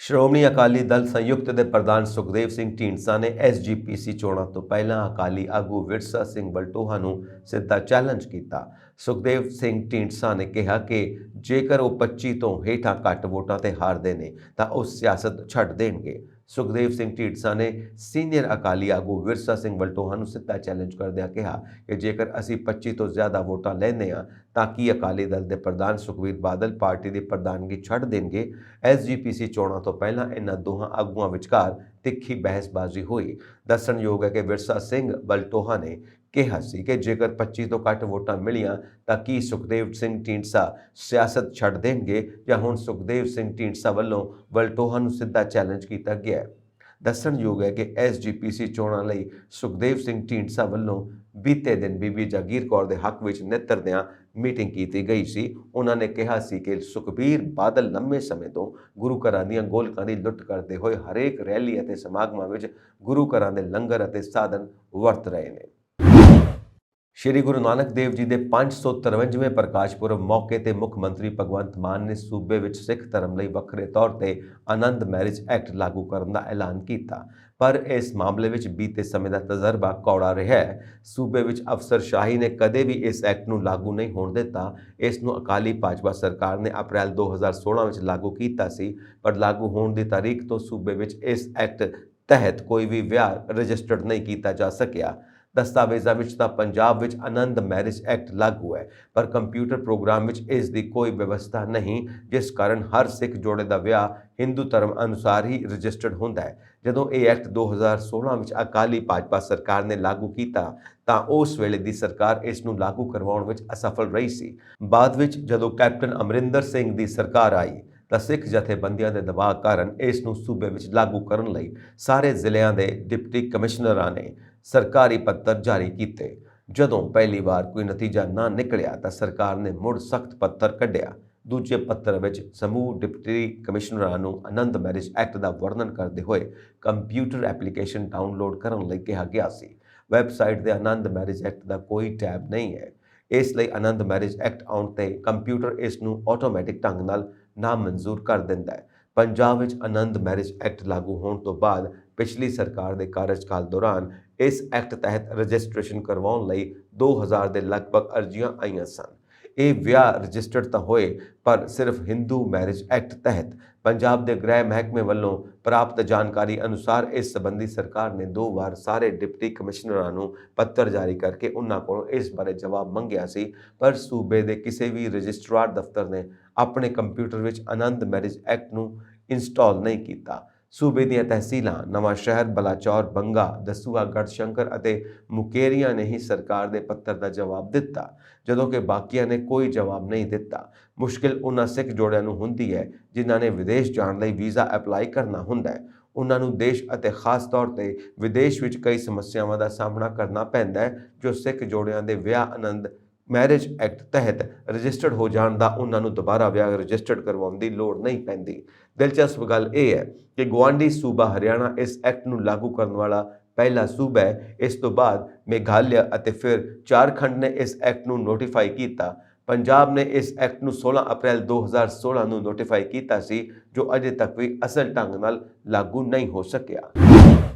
ਸ਼੍ਰੋਮਣੀ ਅਕਾਲੀ ਦਲ ਸੰਯੁਕਤ ਦੇ ਪ੍ਰਧਾਨ ਸੁਖਦੇਵ ਸਿੰਘ ਢੀਂਡਸਾ ਨੇ ਐਸਜੀਪੀਸੀ ਚੋਣਾਂ ਤੋਂ ਪਹਿਲਾਂ ਅਕਾਲੀ ਆਗੂ ਵਿਰਸਾ ਸਿੰਘ ਵਲਟੋਹਾ ਨੂੰ ਸਿੱਧਾ ਚੈਲੰਜ ਕੀਤਾ। ਸੁਖਦੇਵ ਸਿੰਘ ਢੀਂਡਸਾ ਨੇ ਕਿਹਾ ਕਿ ਜੇਕਰ ਉਹ 25 ਤੋਂ ਹੇਠਾਂ ਘੱਟ ਵੋਟਾਂ ਤੇ ਹਾਰਦੇ ਨੇ ਤਾਂ ਉਹ ਸਿਆਸਤ ਛੱਡ ਦੇਣਗੇ। ਸੁਖਦੇਵ ਸਿੰਘ ਢੀਂਡਸਾ ਨੇ ਸੀਨੀਅਰ ਅਕਾਲੀ ਆਗੂ ਵਿਰਸਾ ਸਿੰਘ ਵਲਟੋਹਾ ਨੂੰ ਸਿੱਧਾ ਚੈਲੰਜ ਕਰਦਿਆਂ ਕਿਹਾ ਕਿ ਜੇਕਰ ਅਸੀਂ 25 ਤੋਂ ਜ਼ਿਆਦਾ ਵੋਟਾਂ ਲੈਂਦੇ ਹਾਂ ਤਾਂ ਕੀ ਅਕਾਲੀ ਦਲ ਦੇ ਪ੍ਰਧਾਨ ਸੁਖਬੀਰ ਬਾਦਲ ਪਾਰਟੀ ਦੀ ਪ੍ਰਧਾਨਗੀ ਛੱਡ ਦੇਣਗੇ। ਐਸਜੀਪੀਸੀ ਚੋਣਾਂ ਤੋਂ ਪਹਿਲਾਂ ਇਹਨਾਂ ਦੋਹਾਂ ਆਗੂਆਂ ਵਿਚਕਾਰ ਤਿੱਖੀ ਬਹਿਸਬਾਜ਼ੀ ਹੋਈ। ਦੱਸਣਯੋਗ ਹੈ ਕਿ ਵਿਰਸਾ ਸਿੰਘ ਵਲਟੋਹਾ ਨੇ ਕਿਹਾ ਸੀ ਕਿ ਜੇਕਰ 25 ਤੋਂ ਘੱਟ ਵੋਟਾਂ ਮਿਲੀਆਂ ਤਾਂ ਕੀ ਸੁਖਦੇਵ ਸਿੰਘ ਢੀਂਡਸਾ ਸਿਆਸਤ ਛੱਡ ਦੇਣਗੇ ਜਾਂ ਹੁਣ ਸੁਖਦੇਵ ਸਿੰਘ ਢੀਂਡਸਾ ਵੱਲੋਂ ਵਲਟੋਹਾ ਨੂੰ ਸਿੱਧਾ ਚੈਲੰਜ ਕੀਤਾ ਗਿਆ ਹੈ। ਦੱਸਣਯੋਗ ਹੈ ਕਿ ਐਸਜੀਪੀਸੀ ਚੋਣਾਂ ਲਈ ਸੁਖਦੇਵ ਸਿੰਘ ਢੀਂਡਸਾ ਵੱਲੋਂ ਬੀਤੇ ਦਿਨ ਬੀਬੀ ਜਾਗੀਰ ਕੌਰ ਦੇ ਹੱਕ ਵਿੱਚ ਨਿੱਤਰਦਿਆਂ ਮੀਟਿੰਗ ਕੀਤੀ ਗਈ ਸੀ। ਉਹਨਾਂ ਨੇ ਕਿਹਾ ਸੀ ਕਿ ਸੁਖਬੀਰ ਬਾਦਲ ਲੰਮੇ ਸਮੇਂ ਤੋਂ ਗੁਰੂ ਘਰਾਂ ਦੀਆਂ ਗੋਲਕਾਂ ਦੀ ਲੁੱਟ ਕਰਦੇ ਹੋਏ ਹਰੇਕ ਰੈਲੀ ਅਤੇ ਸਮਾਗਮਾਂ ਵਿੱਚ ਗੁਰੂ ਘਰਾਂ ਦੇ ਲੰਗਰ ਅਤੇ ਸਾਧਨ ਵਰਤ ਰਹੇ ਨੇ। ਸ਼੍ਰੀ ਗੁਰੂ ਨਾਨਕ ਦੇਵ ਜੀ ਦੇ 553ਵੇਂ ਪ੍ਰਕਾਸ਼ ਪੁਰਬ ਮੌਕੇ ਤੇ ਮੁੱਖ ਮੰਤਰੀ ਭਗਵੰਤ ਮਾਨ ਨੇ ਸੂਬੇ ਵਿੱਚ ਸਿੱਖ ਧਰਮ ਲਈ ਵੱਖਰੇ ਤੌਰ ਤੇ ਆਨੰਦ ਮੈਰਿਜ ਐਕਟ ਲਾਗੂ ਕਰਨ ਦਾ ਐਲਾਨ ਕੀਤਾ, ਪਰ ਇਸ ਮਾਮਲੇ ਵਿੱਚ ਬੀਤੇ ਸਮੇਂ ਦਾ ਤਜਰਬਾ ਕੌੜਾ ਰਿਹਾ ਹੈ। ਸੂਬੇ ਵਿੱਚ ਅਫਸਰਸ਼ਾਹੀ ਨੇ ਕਦੇ ਵੀ ਇਸ ਐਕਟ ਨੂੰ ਲਾਗੂ ਨਹੀਂ ਹੋਣ ਦਿੱਤਾ। ਇਸ ਨੂੰ ਅਕਾਲੀ ਭਾਜਪਾ ਸਰਕਾਰ ਨੇ ਅਪ੍ਰੈਲ 2016 ਵਿੱਚ ਲਾਗੂ ਕੀਤਾ ਸੀ, ਪਰ ਲਾਗੂ ਹੋਣ ਦੀ ਤਾਰੀਖ ਤੋਂ ਸੂਬੇ ਵਿੱਚ ਇਸ ਐਕਟ ਤਹਿਤ ਕੋਈ ਵੀ ਵਿਆਹ ਰਜਿਸਟਰਡ ਨਹੀਂ ਕੀਤਾ ਜਾ ਸਕਿਆ। ਦਸਤਾਵੇਜ਼ਾਂ ਵਿੱਚ ਤਾਂ ਪੰਜਾਬ ਵਿੱਚ ਆਨੰਦ ਮੈਰਿਜ ਐਕਟ ਲਾਗੂ ਹੈ, ਪਰ ਕੰਪਿਊਟਰ ਪ੍ਰੋਗਰਾਮ ਵਿੱਚ ਇਸ ਦੀ ਕੋਈ ਵਿਵਸਥਾ ਨਹੀਂ, ਜਿਸ ਕਾਰਨ ਹਰ ਸਿੱਖ ਜੋੜੇ ਦਾ ਵਿਆਹ ਹਿੰਦੂ ਧਰਮ ਅਨੁਸਾਰ ਹੀ ਰਜਿਸਟਰਡ ਹੁੰਦਾ ਹੈ। ਜਦੋਂ ਇਹ ਐਕਟ 2016 ਵਿੱਚ ਅਕਾਲੀ ਭਾਜਪਾ ਸਰਕਾਰ ਨੇ ਲਾਗੂ ਕੀਤਾ ਤਾਂ ਉਸ ਵੇਲੇ ਦੀ ਸਰਕਾਰ ਇਸ ਨੂੰ ਲਾਗੂ ਕਰਵਾਉਣ ਵਿੱਚ ਅਸਫਲ ਰਹੀ ਸੀ। ਬਾਅਦ ਵਿੱਚ ਜਦੋਂ ਕੈਪਟਨ ਅਮਰਿੰਦਰ ਸਿੰਘ ਦੀ ਸਰਕਾਰ ਆਈ ਤਾਂ ਸਿੱਖ ਜਥੇਬੰਦੀਆਂ ਦੇ ਦਬਾਅ ਕਾਰਨ ਇਸ ਨੂੰ ਸੂਬੇ ਵਿੱਚ ਲਾਗੂ ਕਰਨ ਲਈ ਸਾਰੇ ਜ਼ਿਲ੍ਹਿਆਂ ਦੇ ਡਿਪਟੀ ਕਮਿਸ਼ਨਰਾਂ ਨੇ ਸਰਕਾਰੀ ਪੱਤਰ ਜਾਰੀ ਕੀਤੇ। ਜਦੋਂ ਪਹਿਲੀ ਵਾਰ ਕੋਈ ਨਤੀਜਾ ਨਾ ਨਿਕਲਿਆ ਤਾਂ ਸਰਕਾਰ ਨੇ ਮੁੜ ਸਖਤ ਪੱਤਰ ਕੱਢਿਆ। ਦੂਜੇ ਪੱਤਰ ਵਿੱਚ ਸਮੂਹ ਡਿਪਟੀ ਕਮਿਸ਼ਨਰਾਂ ਨੂੰ ਆਨੰਦ ਮੈਰਿਜ ਐਕਟ ਦਾ ਵਰਣਨ ਕਰਦੇ ਹੋਏ ਕੰਪਿਊਟਰ ਐਪਲੀਕੇਸ਼ਨ ਡਾਊਨਲੋਡ ਕਰਨ ਲਈ ਕਿਹਾ ਗਿਆ ਸੀ। ਵੈਬਸਾਈਟ ਦੇ ਆਨੰਦ ਮੈਰਿਜ ਐਕਟ ਦਾ ਕੋਈ ਟੈਬ ਨਹੀਂ ਹੈ। ਇਸ ਲਈ ਆਨੰਦ ਮੈਰਿਜ ਐਕਟ ਆਉਣ ਤੇ ਕੰਪਿਊਟਰ ਇਸ ਨੂੰ ਆਟੋਮੈਟਿਕ ਢੰਗ ਨਾਲ ਨਾਮਨਜ਼ੂਰ ਕਰ ਦਿੰਦਾ ਹੈ। ਪੰਜਾਬ ਵਿੱਚ ਆਨੰਦ ਮੈਰਿਜ ਐਕਟ ਲਾਗੂ ਹੋਣ ਤੋਂ ਬਾਅਦ ਪਿਛਲੀ ਸਰਕਾਰ ਦੇ ਕਾਰਜਕਾਲ ਦੌਰਾਨ ਇਸ ਐਕਟ ਤਹਿਤ ਰਜਿਸਟ੍ਰੇਸ਼ਨ ਕਰਵਾਉਣ ਲਈ 2000 ਦੇ ਲਗਭਗ ਅਰਜ਼ੀਆਂ ਆਈਆਂ ਸਨ। ਇਹ ਵਿਆਹ ਰਜਿਸਟਰਡ ਤਾਂ ਹੋਏ, ਪਰ ਸਿਰਫ ਹਿੰਦੂ ਮੈਰਿਜ ਐਕਟ ਤਹਿਤ। ਪੰਜਾਬ ਦੇ ਗ੍ਰਹਿ ਮਹਿਕਮੇ ਵੱਲੋਂ ਪ੍ਰਾਪਤ ਜਾਣਕਾਰੀ ਅਨੁਸਾਰ ਇਸ ਸੰਬੰਧੀ ਸਰਕਾਰ ਨੇ 2 ਵਾਰ ਸਾਰੇ ਡਿਪਟੀ ਕਮਿਸ਼ਨਰਾਂ ਨੂੰ ਪੱਤਰ ਜਾਰੀ ਕਰਕੇ ਉਹਨਾਂ ਕੋਲੋਂ ਇਸ ਬਾਰੇ ਜਵਾਬ ਮੰਗਿਆ ਸੀ, ਪਰ ਸੂਬੇ ਦੇ ਕਿਸੇ ਵੀ ਰਜਿਸਟਰਾਰ ਦਫ਼ਤਰ ਨੇ ਆਪਣੇ ਕੰਪਿਊਟਰ ਵਿੱਚ ਆਨੰਦ ਮੈਰਿਜ ਐਕਟ ਨੂੰ ਇੰਸਟਾਲ ਨਹੀਂ ਕੀਤਾ। ਸੂਬੇ ਦੀਆਂ ਤਹਿਸੀਲਾਂ ਨਵਾਂ ਸ਼ਹਿਰ, ਬਲਾਚੌਰ, ਬੰਗਾ, ਦਸੂਹਾ, ਗੜ੍ਹਸ਼ੰਕਰ ਅਤੇ ਮੁਕੇਰੀਆਂ ਨੇ ਹੀ ਸਰਕਾਰ ਦੇ ਪੱਤਰ ਦਾ ਜਵਾਬ ਦਿੱਤਾ, ਜਦੋਂ ਕਿ ਬਾਕੀਆਂ ਨੇ ਕੋਈ ਜਵਾਬ ਨਹੀਂ ਦਿੱਤਾ। ਮੁਸ਼ਕਿਲ ਉਹਨਾਂ ਸਿੱਖ ਜੋੜਿਆਂ ਨੂੰ ਹੁੰਦੀ ਹੈ ਜਿਨ੍ਹਾਂ ਨੇ ਵਿਦੇਸ਼ ਜਾਣ ਲਈ ਵੀਜ਼ਾ ਅਪਲਾਈ ਕਰਨਾ ਹੁੰਦਾ ਹੈ। ਉਹਨਾਂ ਨੂੰ ਦੇਸ਼ ਅਤੇ ਖਾਸ ਤੌਰ ਤੇ ਵਿਦੇਸ਼ ਵਿੱਚ ਕਈ ਸਮੱਸਿਆਵਾਂ ਦਾ ਸਾਹਮਣਾ ਕਰਨਾ ਪੈਂਦਾ ਹੈ, ਜੋ ਸਿੱਖ ਜੋੜਿਆਂ ਦੇ ਵਿਆਹ ਆਨੰਦ ਮੈਰਿਜ ਐਕਟ ਤਹਿਤ ਰਜਿਸਟਰਡ ਹੋ ਜਾਣ ਦਾ ਉਹਨਾਂ ਨੂੰ ਦੁਬਾਰਾ ਵਿਆਹ ਰਜਿਸਟਰਡ ਕਰਵਾਉਣ ਦੀ ਲੋੜ ਨਹੀਂ ਪੈਂਦੀ। ਦਿਲਚਸਪ ਗੱਲ ਇਹ ਹੈ ਕਿ ਗੁਆਂਢੀ ਸੂਬਾ ਹਰਿਆਣਾ ਇਸ ਐਕਟ ਨੂੰ ਲਾਗੂ ਕਰਨ ਵਾਲਾ ਪਹਿਲਾ ਸੂਬਾ ਹੈ। ਇਸ ਤੋਂ ਬਾਅਦ ਮੇਘਾਲਿਆ ਅਤੇ ਫਿਰ ਝਾਰਖੰਡ ਨੇ ਇਸ ਐਕਟ ਨੂੰ ਨੋਟੀਫਾਈ ਕੀਤਾ। ਪੰਜਾਬ ਨੇ ਇਸ ਐਕਟ ਨੂੰ 16 ਅਪ੍ਰੈਲ 2016 ਨੂੰ ਨੋਟੀਫਾਈ ਕੀਤਾ ਸੀ, ਜੋ ਅਜੇ ਤੱਕ ਵੀ ਅਸਲ ਢੰਗ ਨਾਲ ਲਾਗੂ ਨਹੀਂ ਹੋ ਸਕਿਆ।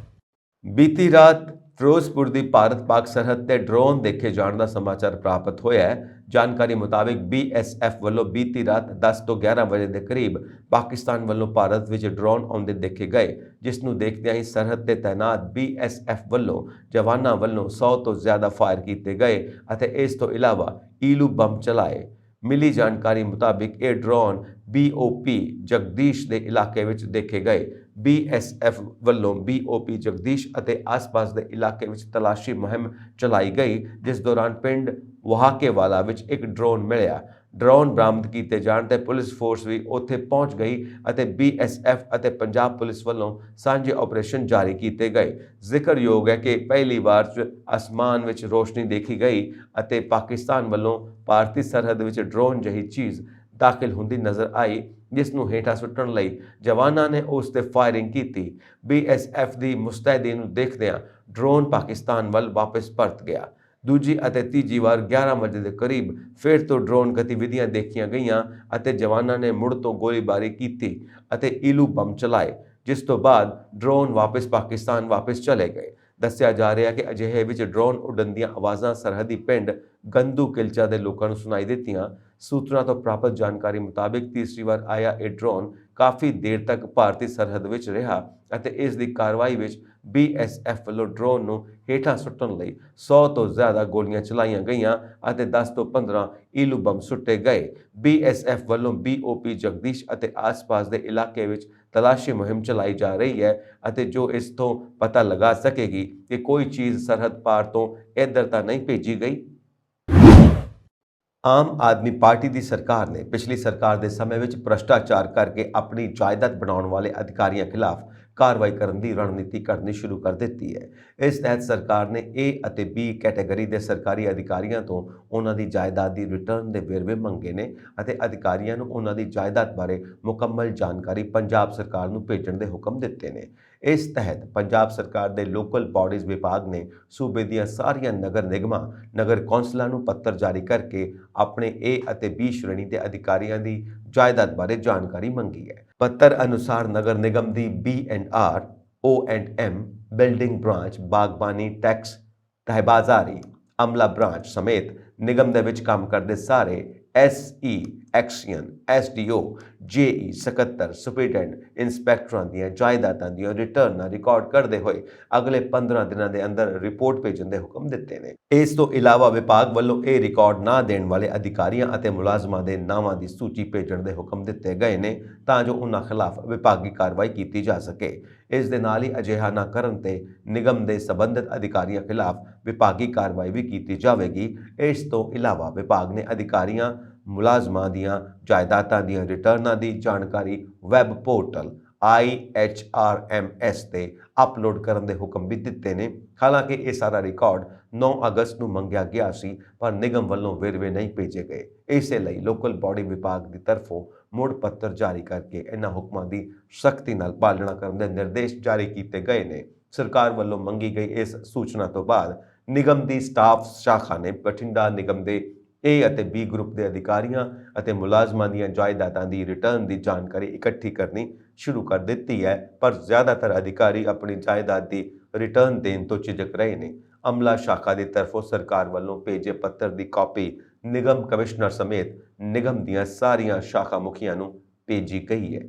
ਬੀਤੀ ਰਾਤ ਫਿਰੋਜ਼ਪੁਰ ਦੀ ਭਾਰਤ-ਪਾਕ ਸਰਹੱਦ ਤੇ ਡਰੋਨ ਦੇਖੇ ਜਾਣ ਦਾ ਸਮਾਚਾਰ ਪ੍ਰਾਪਤ ਹੋਇਆ ਹੈ। ਜਾਣਕਾਰੀ ਮੁਤਾਬਿਕ BSF ਵੱਲੋਂ ਬੀਤੀ ਰਾਤ 10 ਤੋਂ 11 ਵਜੇ ਦੇ ਕਰੀਬ ਪਾਕਿਸਤਾਨ ਵੱਲੋਂ ਭਾਰਤ ਵਿੱਚ ਡਰੋਨ ਆਉਂਦੇ ਦੇਖੇ ਗਏ, ਜਿਸ ਨੂੰ ਦੇਖਦਿਆਂ ਹੀ ਸਰਹੱਦ ਤੇ ਤੈਨਾਤ BSF ਵੱਲੋਂ ਜਵਾਨਾਂ ਵੱਲੋਂ 100 ਤੋਂ ਜ਼ਿਆਦਾ ਫਾਇਰ ਕੀਤੇ ਗਏ ਅਤੇ ਇਸ ਤੋਂ ਇਲਾਵਾ ਈਲੂ ਬੰਬ ਚਲਾਏ। ਮਿਲੀ ਜਾਣਕਾਰੀ ਮੁਤਾਬਿਕ ਇਹ ਡਰੋਨ BOP ਜਗਦੀਸ਼ ਦੇ ਇਲਾਕੇ ਵਿੱਚ ਦੇਖੇ ਗਏ। BSF ਵੱਲੋਂ BOP ਜਗਦੀਸ਼ ਅਤੇ ਆਸ-ਪਾਸ ਦੇ ਇਲਾਕੇ ਵਿੱਚ ਤਲਾਸ਼ੀ ਮੁਹਿੰਮ ਚਲਾਈ ਗਈ, ਜਿਸ ਦੌਰਾਨ ਪਿੰਡ ਵਹਾਕੇਵਾਲਾ ਵਿੱਚ ਇੱਕ ਡਰੋਨ ਮਿਲਿਆ। ਡਰੋਨ ਬਰਾਮਦ ਕੀਤੇ ਜਾਣ ਤੇ ਪੁਲਿਸ ਫੋਰਸ ਵੀ ਉੱਥੇ ਪਹੁੰਚ ਗਈ ਅਤੇ BSF ਅਤੇ ਪੰਜਾਬ ਪੁਲਿਸ ਵੱਲੋਂ ਸਾਂਝੇ ਆਪਰੇਸ਼ਨ ਜਾਰੀ ਕੀਤੇ ਗਏ। ਜ਼ਿਕਰਯੋਗ ਹੈ ਕਿ ਪਹਿਲੀ ਵਾਰ 'ਚ ਅਸਮਾਨ ਵਿੱਚ ਰੋਸ਼ਨੀ ਦੇਖੀ ਗਈ ਅਤੇ ਪਾਕਿਸਤਾਨ ਵੱਲੋਂ ਭਾਰਤੀ ਸਰਹੱਦ ਵਿੱਚ ਡਰੋਨ ਜਿਹੀ ਚੀਜ਼ ਦਾਖਲ ਹੁੰਦੀ ਨਜ਼ਰ ਆਈ, ਜਿਸ ਨੂੰ ਹੇਠਾਂ ਸੁੱਟਣ ਲਈ ਜਵਾਨਾਂ ਨੇ ਉਸ ਤੇ ਫਾਇਰਿੰਗ ਕੀਤੀ। BSF ਦੀ ਮੁਸਤੈਦੀ ਨੂੰ ਦੇਖਦਿਆਂ ਡਰੋਨ ਪਾਕਿਸਤਾਨ ਵੱਲ ਵਾਪਸ ਪਰਤ ਗਿਆ। ਦੂਜੀ ਅਤੇ ਤੀਜੀ ਵਾਰ 11 ਵਜੇ ਦੇ ਕਰੀਬ ਫਿਰ ਤੋਂ ਡਰੋਨ ਗਤੀਵਿਧੀਆਂ ਦੇਖੀਆਂ ਗਈਆਂ ਅਤੇ ਜਵਾਨਾਂ ਨੇ ਮੁੜ ਤੋਂ ਗੋਲੀਬਾਰੀ ਕੀਤੀ ਅਤੇ ਈਲੂ ਬੰਬ ਚਲਾਏ, ਜਿਸ ਤੋਂ ਬਾਅਦ ਡਰੋਨ ਪਾਕਿਸਤਾਨ ਵਾਪਸ ਚਲੇ ਗਏ। ਦੱਸਿਆ ਜਾ ਰਿਹਾ ਕਿ ਅਜਿਹੇ ਵਿੱਚ ਡਰੋਨ ਉੱਡਣ ਦੀਆਂ ਆਵਾਜ਼ਾਂ ਸਰਹੱਦੀ ਪਿੰਡ ਗੰਦੂ ਕਿਲਚਾ ਦੇ ਲੋਕਾਂ ਨੂੰ ਸੁਣਾਈ ਦਿੱਤੀਆਂ। ਸੂਤਰਾਂ ਤੋਂ ਪ੍ਰਾਪਤ ਜਾਣਕਾਰੀ ਮੁਤਾਬਿਕ ਤੀਸਰੀ ਵਾਰ ਆਇਆ ਇਹ ਡਰੋਨ ਕਾਫੀ ਦੇਰ ਤੱਕ ਭਾਰਤੀ ਸਰਹੱਦ ਵਿੱਚ ਰਿਹਾ ਅਤੇ ਇਸ ਦੀ ਕਾਰਵਾਈ ਵਿੱਚ BSF ਵੱਲੋਂ ਡਰੋਨ ਨੂੰ ਹੇਠਾਂ ਸੁੱਟਣ ਲਈ 100 ਤੋਂ ਜ਼ਿਆਦਾ ਗੋਲੀਆਂ ਚਲਾਈਆਂ ਗਈਆਂ ਅਤੇ 10 ਤੋਂ 15 ਈਲੂ ਬੰਬ ਸੁੱਟੇ ਗਏ। BSF ਵੱਲੋਂ BOP ਜਗਦੀਸ਼ ਅਤੇ ਆਸ-ਪਾਸ ਦੇ ਇਲਾਕੇ ਵਿੱਚ ਤਲਾਸ਼ੀ ਮੁਹਿੰਮ ਚਲਾਈ ਜਾ ਰਹੀ ਹੈ ਅਤੇ ਜੋ ਇਸ ਤੋਂ ਪਤਾ ਲਗਾ ਸਕੇਗੀ ਕਿ ਕੋਈ ਚੀਜ਼ ਸਰਹੱਦ ਪਾਰ ਤੋਂ ਇੱਧਰ ਤਾਂ ਨਹੀਂ ਭੇਜੀ ਗਈ। ਆਮ ਆਦਮੀ ਪਾਰਟੀ ਦੀ ਸਰਕਾਰ ਨੇ ਪਿਛਲੀ ਸਰਕਾਰ ਦੇ ਸਮੇਂ ਵਿੱਚ ਭ੍ਰਸ਼ਟਾਚਾਰ ਕਰਕੇ ਆਪਣੀ ਜਾਇਦਾਦ ਬਣਾਉਣ ਵਾਲੇ ਅਧਿਕਾਰੀਆਂ ਖਿਲਾਫ ਕਾਰਵਾਈ ਕਰਨ ਦੀ ਰਣਨੀਤੀ ਕਰਨੀ ਸ਼ੁਰੂ ਕਰ ਦਿੱਤੀ ਹੈ। ਇਸ ਤਹਿਤ ਸਰਕਾਰ ਨੇ A ਅਤੇ B ਕੈਟਾਗਰੀ ਦੇ ਸਰਕਾਰੀ ਅਧਿਕਾਰੀਆਂ ਤੋਂ ਉਹਨਾਂ ਦੀ ਜਾਇਦਾਦ ਦੀ ਰਿਟਰਨ ਦੇ ਵੇਰਵੇ ਮੰਗੇ ਨੇ ਅਤੇ ਅਧਿਕਾਰੀਆਂ ਨੂੰ ਉਹਨਾਂ ਦੀ ਜਾਇਦਾਦ ਬਾਰੇ ਮੁਕੰਮਲ ਜਾਣਕਾਰੀ ਪੰਜਾਬ ਸਰਕਾਰ ਨੂੰ ਭੇਜਣ ਦੇ ਹੁਕਮ ਦਿੱਤੇ ਨੇ। ਇਸ ਤਹਿਤ ਪੰਜਾਬ ਸਰਕਾਰ ਦੇ ਲੋਕਲ ਬਾਡੀਜ਼ ਵਿਭਾਗ ਨੇ ਸੂਬੇ ਦੀਆਂ ਸਾਰੀਆਂ ਨਗਰ ਨਿਗਮਾਂ, ਨਗਰ ਕੌਂਸਲਾਂ ਨੂੰ ਪੱਤਰ ਜਾਰੀ ਕਰਕੇ ਆਪਣੇ A ਅਤੇ B ਸ਼੍ਰੇਣੀ ਦੇ ਅਧਿਕਾਰੀਆਂ ਦੀ ਜਾਇਦਾਦ ਬਾਰੇ ਜਾਣਕਾਰੀ ਮੰਗੀ ਹੈ। ਪੱਤਰ ਅਨੁਸਾਰ ਨਗਰ ਨਿਗਮ ਦੀ B&R, O&M, ਬਿਲਡਿੰਗ ਬ੍ਰਾਂਚ, ਬਾਗਬਾਨੀ, ਟੈਕਸ, ਤਹਿਬਾਜ਼ਾਰੀ, ਅਮਲਾ ਬ੍ਰਾਂਚ ਸਮੇਤ ਨਿਗਮ ਦੇ ਵਿੱਚ ਕੰਮ ਕਰਦੇ ਸਾਰੇ SE, ਐਕਸੀਅਨ, SDO, JE, ਸਕੱਤਰ, ਸੁਪਰੀਡੈਂਟ ਇੰਸਪੈਕਟਰਾਂ ਦੀਆਂ ਜਾਇਦਾਦਾਂ ਦੀਆਂ ਰਿਟਰਨਾਂ ਰਿਕਾਰਡ ਕਰਦੇ ਹੋਏ ਅਗਲੇ 15 ਦਿਨਾਂ ਦੇ ਅੰਦਰ ਰਿਪੋਰਟ ਭੇਜਣ ਦੇ ਹੁਕਮ ਦਿੱਤੇ ਨੇ। ਇਸ ਤੋਂ ਇਲਾਵਾ ਵਿਭਾਗ ਵੱਲੋਂ ਇਹ ਰਿਕਾਰਡ ਨਾ ਦੇਣ ਵਾਲੇ ਅਧਿਕਾਰੀਆਂ ਅਤੇ ਮੁਲਾਜ਼ਮਾਂ ਦੇ ਨਾਵਾਂ ਦੀ ਸੂਚੀ ਭੇਜਣ ਦੇ ਹੁਕਮ ਦਿੱਤੇ ਗਏ ਨੇ ਤਾਂ ਜੋ ਉਨ੍ਹਾਂ ਖਿਲਾਫ ਵਿਭਾਗੀ ਕਾਰਵਾਈ ਕੀਤੀ ਜਾ ਸਕੇ। ਇਸ ਦੇ ਨਾਲ ਹੀ ਅਜਿਹਾ ਨਾ ਕਰਨ ਤੇ ਨਿਗਮ ਦੇ ਸੰਬੰਧਿਤ ਅਧਿਕਾਰੀਆਂ ਖਿਲਾਫ ਵਿਭਾਗੀ ਕਾਰਵਾਈ ਵੀ ਕੀਤੀ ਜਾਵੇਗੀ। ਇਸ ਤੋਂ ਇਲਾਵਾ ਵਿਭਾਗ ਨੇ ਅਧਿਕਾਰੀਆਂ ਮੁਲਾਜ਼ਮਾਂ ਦੀਆਂ ਜਾਇਦਾਦਾਂ ਦੀਆਂ ਰਿਟਰਨਾਂ ਦੀ ਜਾਣਕਾਰੀ ਵੈਬ ਪੋਰਟਲ IHRMS ਤੇ ਅਪਲੋਡ ਕਰਨ ਦੇ ਹੁਕਮ ਵੀ ਦਿੱਤੇ ਨੇ। ਹਾਲਾਂਕਿ ਇਹ ਸਾਰਾ ਰਿਕਾਰਡ 9 ਅਗਸਤ ਨੂੰ ਮੰਗਿਆ ਗਿਆ ਸੀ ਪਰ ਨਿਗਮ ਵੱਲੋਂ ਵੇਰਵੇ ਨਹੀਂ ਭੇਜੇ ਗਏ। ਇਸੇ ਲਈ ਲੋਕਲ ਬਾਡੀ ਵਿਭਾਗ ਦੀ ਤਰਫੋਂ ਮੁੜ ਪੱਤਰ ਜਾਰੀ ਕਰਕੇ ਇਹਨਾਂ ਹੁਕਮਾਂ ਦੀ ਸਖਤੀ ਨਾਲ ਪਾਲਣਾ ਕਰਨ ਦੇ ਨਿਰਦੇਸ਼ ਜਾਰੀ ਕੀਤੇ ਗਏ ਨੇ। ਸਰਕਾਰ ਵੱਲੋਂ ਮੰਗੀ ਗਈ ਇਸ ਸੂਚਨਾ ਤੋਂ ਬਾਅਦ ਨਿਗਮ ਦੀ ਸਟਾਫ ਸ਼ਾਖਾ ਨੇ ਬਠਿੰਡਾ ਨਿਗਮ ਦੇ A ਅਤੇ B ਗਰੁੱਪ ਦੇ ਅਧਿਕਾਰੀਆਂ ਅਤੇ ਮੁਲਾਜ਼ਮਾਂ ਦੀਆਂ ਜਾਇਦਾਦਾਂ ਦੀ ਰਿਟਰਨ ਦੀ ਜਾਣਕਾਰੀ ਇਕੱਠੀ ਕਰਨੀ ਸ਼ੁਰੂ ਕਰ ਦਿੱਤੀ ਹੈ ਪਰ ਜ਼ਿਆਦਾਤਰ ਅਧਿਕਾਰੀ ਆਪਣੀ ਜਾਇਦਾਦ ਦੀ ਰਿਟਰਨ ਦੇਣ ਤੋਂ ਝਿਜਕ ਰਹੇ ਨੇ। ਅਮਲਾ ਸ਼ਾਖਾ ਦੀ ਤਰਫੋਂ ਸਰਕਾਰ ਵੱਲੋਂ ਭੇਜੇ ਪੱਤਰ ਦੀ ਕਾਪੀ ਨਿਗਮ ਕਮਿਸ਼ਨਰ ਸਮੇਤ ਨਿਗਮ ਦੀਆਂ ਸਾਰੀਆਂ ਸ਼ਾਖਾ ਮੁਖੀਆਂ ਨੂੰ ਭੇਜੀ ਗਈ ਹੈ।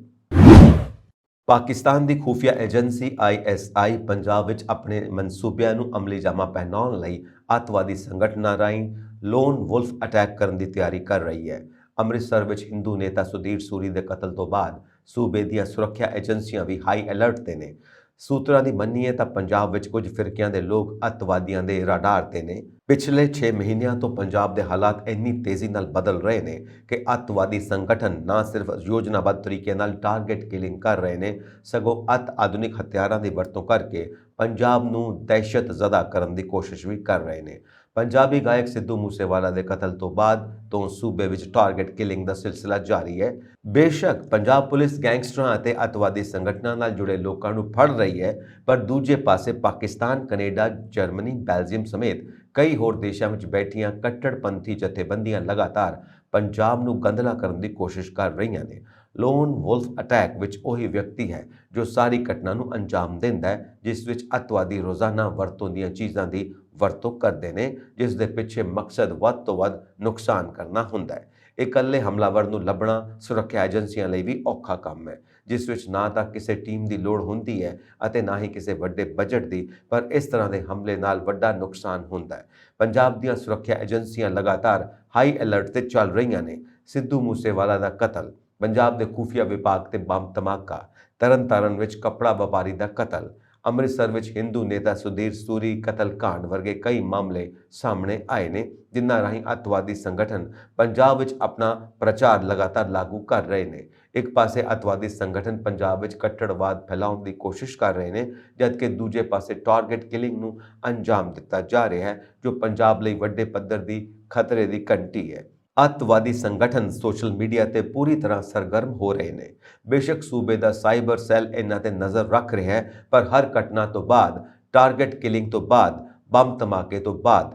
ਪਾਕਿਸਤਾਨ ਦੀ ਖੁਫੀਆ ਏਜੰਸੀ ISI ਪੰਜਾਬ ਵਿੱਚ ਆਪਣੇ ਮਨਸੂਬਿਆਂ ਨੂੰ ਅਮਲੀ ਜਾਮਾ ਪਹਿਨਾਉਣ ਲਈ ਅੱਤਵਾਦੀ ਸੰਗਠਨਾਂ ਰਾਹੀਂ ਲੋਨ ਵੁਲਫ ਅਟੈਕ ਕਰਨ ਦੀ ਤਿਆਰੀ ਕਰ ਰਹੀ ਹੈ। ਅੰਮ੍ਰਿਤਸਰ ਵਿੱਚ ਹਿੰਦੂ ਨੇਤਾ ਸੁਧੀਰ ਸੂਰੀ ਦੇ ਕਤਲ ਤੋਂ ਬਾਅਦ ਸੂਬੇ ਦੀਆਂ ਸੁਰੱਖਿਆ ਏਜੰਸੀਆਂ ਵੀ ਹਾਈ ਅਲਰਟ ਤੇ ਨੇ। ਸੂਤਰਾਂ ਦੀ ਮੰਨੀਏ ਤਾਂ ਪੰਜਾਬ ਵਿੱਚ ਕੁਝ ਫਿਰਕਿਆਂ ਦੇ ਲੋਕ ਅੱਤਵਾਦੀਆਂ ਦੇ ਰਾਡਾਰ ਤੇ ਨੇ। ਪਿਛਲੇ 6 ਮਹੀਨਿਆਂ ਤੋਂ ਪੰਜਾਬ ਦੇ ਹਾਲਾਤ ਇੰਨੀ ਤੇਜ਼ੀ ਨਾਲ ਬਦਲ ਰਹੇ ਨੇ ਕਿ ਅੱਤਵਾਦੀ ਸੰਗਠਨ ਨਾ ਸਿਰਫ ਯੋਜਨਾਬੱਧ ਤਰੀਕੇ ਨਾਲ ਟਾਰਗੇਟ ਕਿਲਿੰਗ ਕਰ ਰਹੇ ਨੇ ਸਗੋਂ ਆਧੁਨਿਕ ਹਥਿਆਰਾਂ ਦੀ ਵਰਤੋਂ ਕਰਕੇ ਪੰਜਾਬ ਨੂੰ ਦਹਿਸ਼ਤ ਜ਼ਦਾ ਕਰਨ ਦੀ ਕੋਸ਼ਿਸ਼ ਵੀ ਕਰ ਰਹੇ ਨੇ। ਪੰਜਾਬੀ ਗਾਇਕ ਸਿੱਧੂ ਮੂਸੇਵਾਲਾ ਦੇ ਕਤਲ ਤੋਂ ਬਾਅਦ ਤੋਂ ਸੂਬੇ ਵਿੱਚ ਟਾਰਗੇਟ ਕਿਲਿੰਗ ਦਾ ਸਿਲਸਿਲਾ ਜਾਰੀ ਹੈ। ਬੇਸ਼ੱਕ ਪੰਜਾਬ ਪੁਲਿਸ ਗੈਂਗਸਟਰਾਂ ਅਤੇ ਅੱਤਵਾਦੀ ਸੰਗਠਨਾਂ ਨਾਲ ਜੁੜੇ ਲੋਕਾਂ ਨੂੰ ਫੜ ਰਹੀ ਹੈ ਪਰ ਦੂਜੇ ਪਾਸੇ ਪਾਕਿਸਤਾਨ, ਕੈਨੇਡਾ, ਜਰਮਨੀ, ਬੈਲਜੀਅਮ ਸਮੇਤ ਕਈ ਹੋਰ ਦੇਸ਼ਾਂ ਵਿੱਚ ਬੈਠੀਆਂ ਕੱਟੜਪੰਥੀ ਜਥੇਬੰਦੀਆਂ ਲਗਾਤਾਰ ਪੰਜਾਬ ਨੂੰ ਗੰਧਲਾ ਕਰਨ ਦੀ ਕੋਸ਼ਿਸ਼ ਕਰ ਰਹੀਆਂ ਨੇ। ਲੋਨ ਵੁਲਫ ਅਟੈਕ ਵਿੱਚ ਉਹੀ ਵਿਅਕਤੀ ਹੈ ਜੋ ਸਾਰੀ ਘਟਨਾ ਨੂੰ ਅੰਜਾਮ ਦਿੰਦਾ ਹੈ ਜਿਸ ਵਿੱਚ ਅੱਤਵਾਦੀ ਰੋਜ਼ਾਨਾ ਵਰਤੋਂ ਦੀਆਂ ਚੀਜ਼ਾਂ ਦੀ ਵਰਤੋਂ ਕਰਦੇ ਨੇ ਜਿਸ ਦੇ ਪਿੱਛੇ ਮਕਸਦ ਵੱਧ ਤੋਂ ਵੱਧ ਨੁਕਸਾਨ ਕਰਨਾ ਹੁੰਦਾ ਹੈ। ਇਕੱਲੇ ਹਮਲਾਵਰ ਨੂੰ ਲੱਭਣਾ ਸੁਰੱਖਿਆ ਏਜੰਸੀਆਂ ਲਈ ਵੀ ਔਖਾ ਕੰਮ ਹੈ ਜਿਸ ਵਿੱਚ ਨਾ ਤਾਂ ਕਿਸੇ ਟੀਮ ਦੀ ਲੋੜ ਹੁੰਦੀ ਹੈ ਅਤੇ ਨਾ ਹੀ ਕਿਸੇ ਵੱਡੇ ਬਜਟ ਦੀ ਪਰ ਇਸ ਤਰ੍ਹਾਂ ਦੇ ਹਮਲੇ ਨਾਲ ਵੱਡਾ ਨੁਕਸਾਨ ਹੁੰਦਾ ਹੈ। ਪੰਜਾਬ ਦੀਆਂ ਸੁਰੱਖਿਆ ਏਜੰਸੀਆਂ ਲਗਾਤਾਰ ਹਾਈ ਅਲਰਟ ਤੇ ਚੱਲ ਰਹੀਆਂ ਨੇ। ਸਿੱਧੂ ਮੂਸੇਵਾਲਾ ਦਾ ਕਤਲ, ਪੰਜਾਬ ਦੇ ਖੁਫੀਆ ਵਿਭਾਗ ਤੇ ਬੰਬ ਧਮਾਕਾ, ਤਰਨਤਾਰਨ ਵਿੱਚ ਕੱਪੜਾ ਵਪਾਰੀ ਦਾ ਕਤਲ, ਅੰਮ੍ਰਿਤਸਰ ਵਿੱਚ ਹਿੰਦੂ ਨੇਤਾ ਸੁਧੀਰ ਸੂਰੀ ਕਤਲ ਕਾਂਡ ਵਰਗੇ ਕਈ ਮਾਮਲੇ ਸਾਹਮਣੇ ਆਏ ਨੇ ਜਿਨ੍ਹਾਂ ਰਾਹੀਂ ਅੱਤਵਾਦੀ ਸੰਗਠਨ ਪੰਜਾਬ ਵਿੱਚ ਆਪਣਾ ਪ੍ਰਚਾਰ ਲਗਾਤਾਰ ਲਾਗੂ ਕਰ ਰਹੇ ਨੇ। ਇੱਕ ਪਾਸੇ ਅੱਤਵਾਦੀ ਸੰਗਠਨ ਪੰਜਾਬ ਵਿੱਚ ਕੱਟੜਵਾਦ ਫੈਲਾਉਣ ਦੀ ਕੋਸ਼ਿਸ਼ ਕਰ ਰਹੇ ਨੇ ਜਦਕਿ ਦੂਜੇ ਪਾਸੇ ਟਾਰਗੇਟ ਕਿਲਿੰਗ ਨੂੰ ਅੰਜਾਮ ਦਿੱਤਾ ਜਾ ਰਿਹਾ ਹੈ ਜੋ ਪੰਜਾਬ ਲਈ ਵੱਡੇ ਪੱਧਰ ਦੀ ਖਤਰੇ ਦੀ ਘੰਟੀ ਹੈ। ਅੱਤਵਾਦੀ ਸੰਗਠਨ ਸੋਸ਼ਲ ਮੀਡੀਆ ਤੇ ਪੂਰੀ ਤਰ੍ਹਾਂ ਸਰਗਰਮ ਹੋ ਰਹੇ ਨੇ। ਬੇਸ਼ੱਕ ਸੂਬੇ ਦਾ ਸਾਈਬਰ ਸੈੱਲ ਇਹਨਾਂ ਤੇ ਨਜ਼ਰ ਰੱਖ ਰਿਹਾ ਹੈ ਪਰ ਹਰ ਘਟਨਾ ਤੋਂ ਬਾਅਦ, ਟਾਰਗੇਟ ਕਿਲਿੰਗ ਤੋਂ ਬਾਅਦ, ਬੰਬ ਧਮਾਕੇ ਤੋਂ ਬਾਅਦ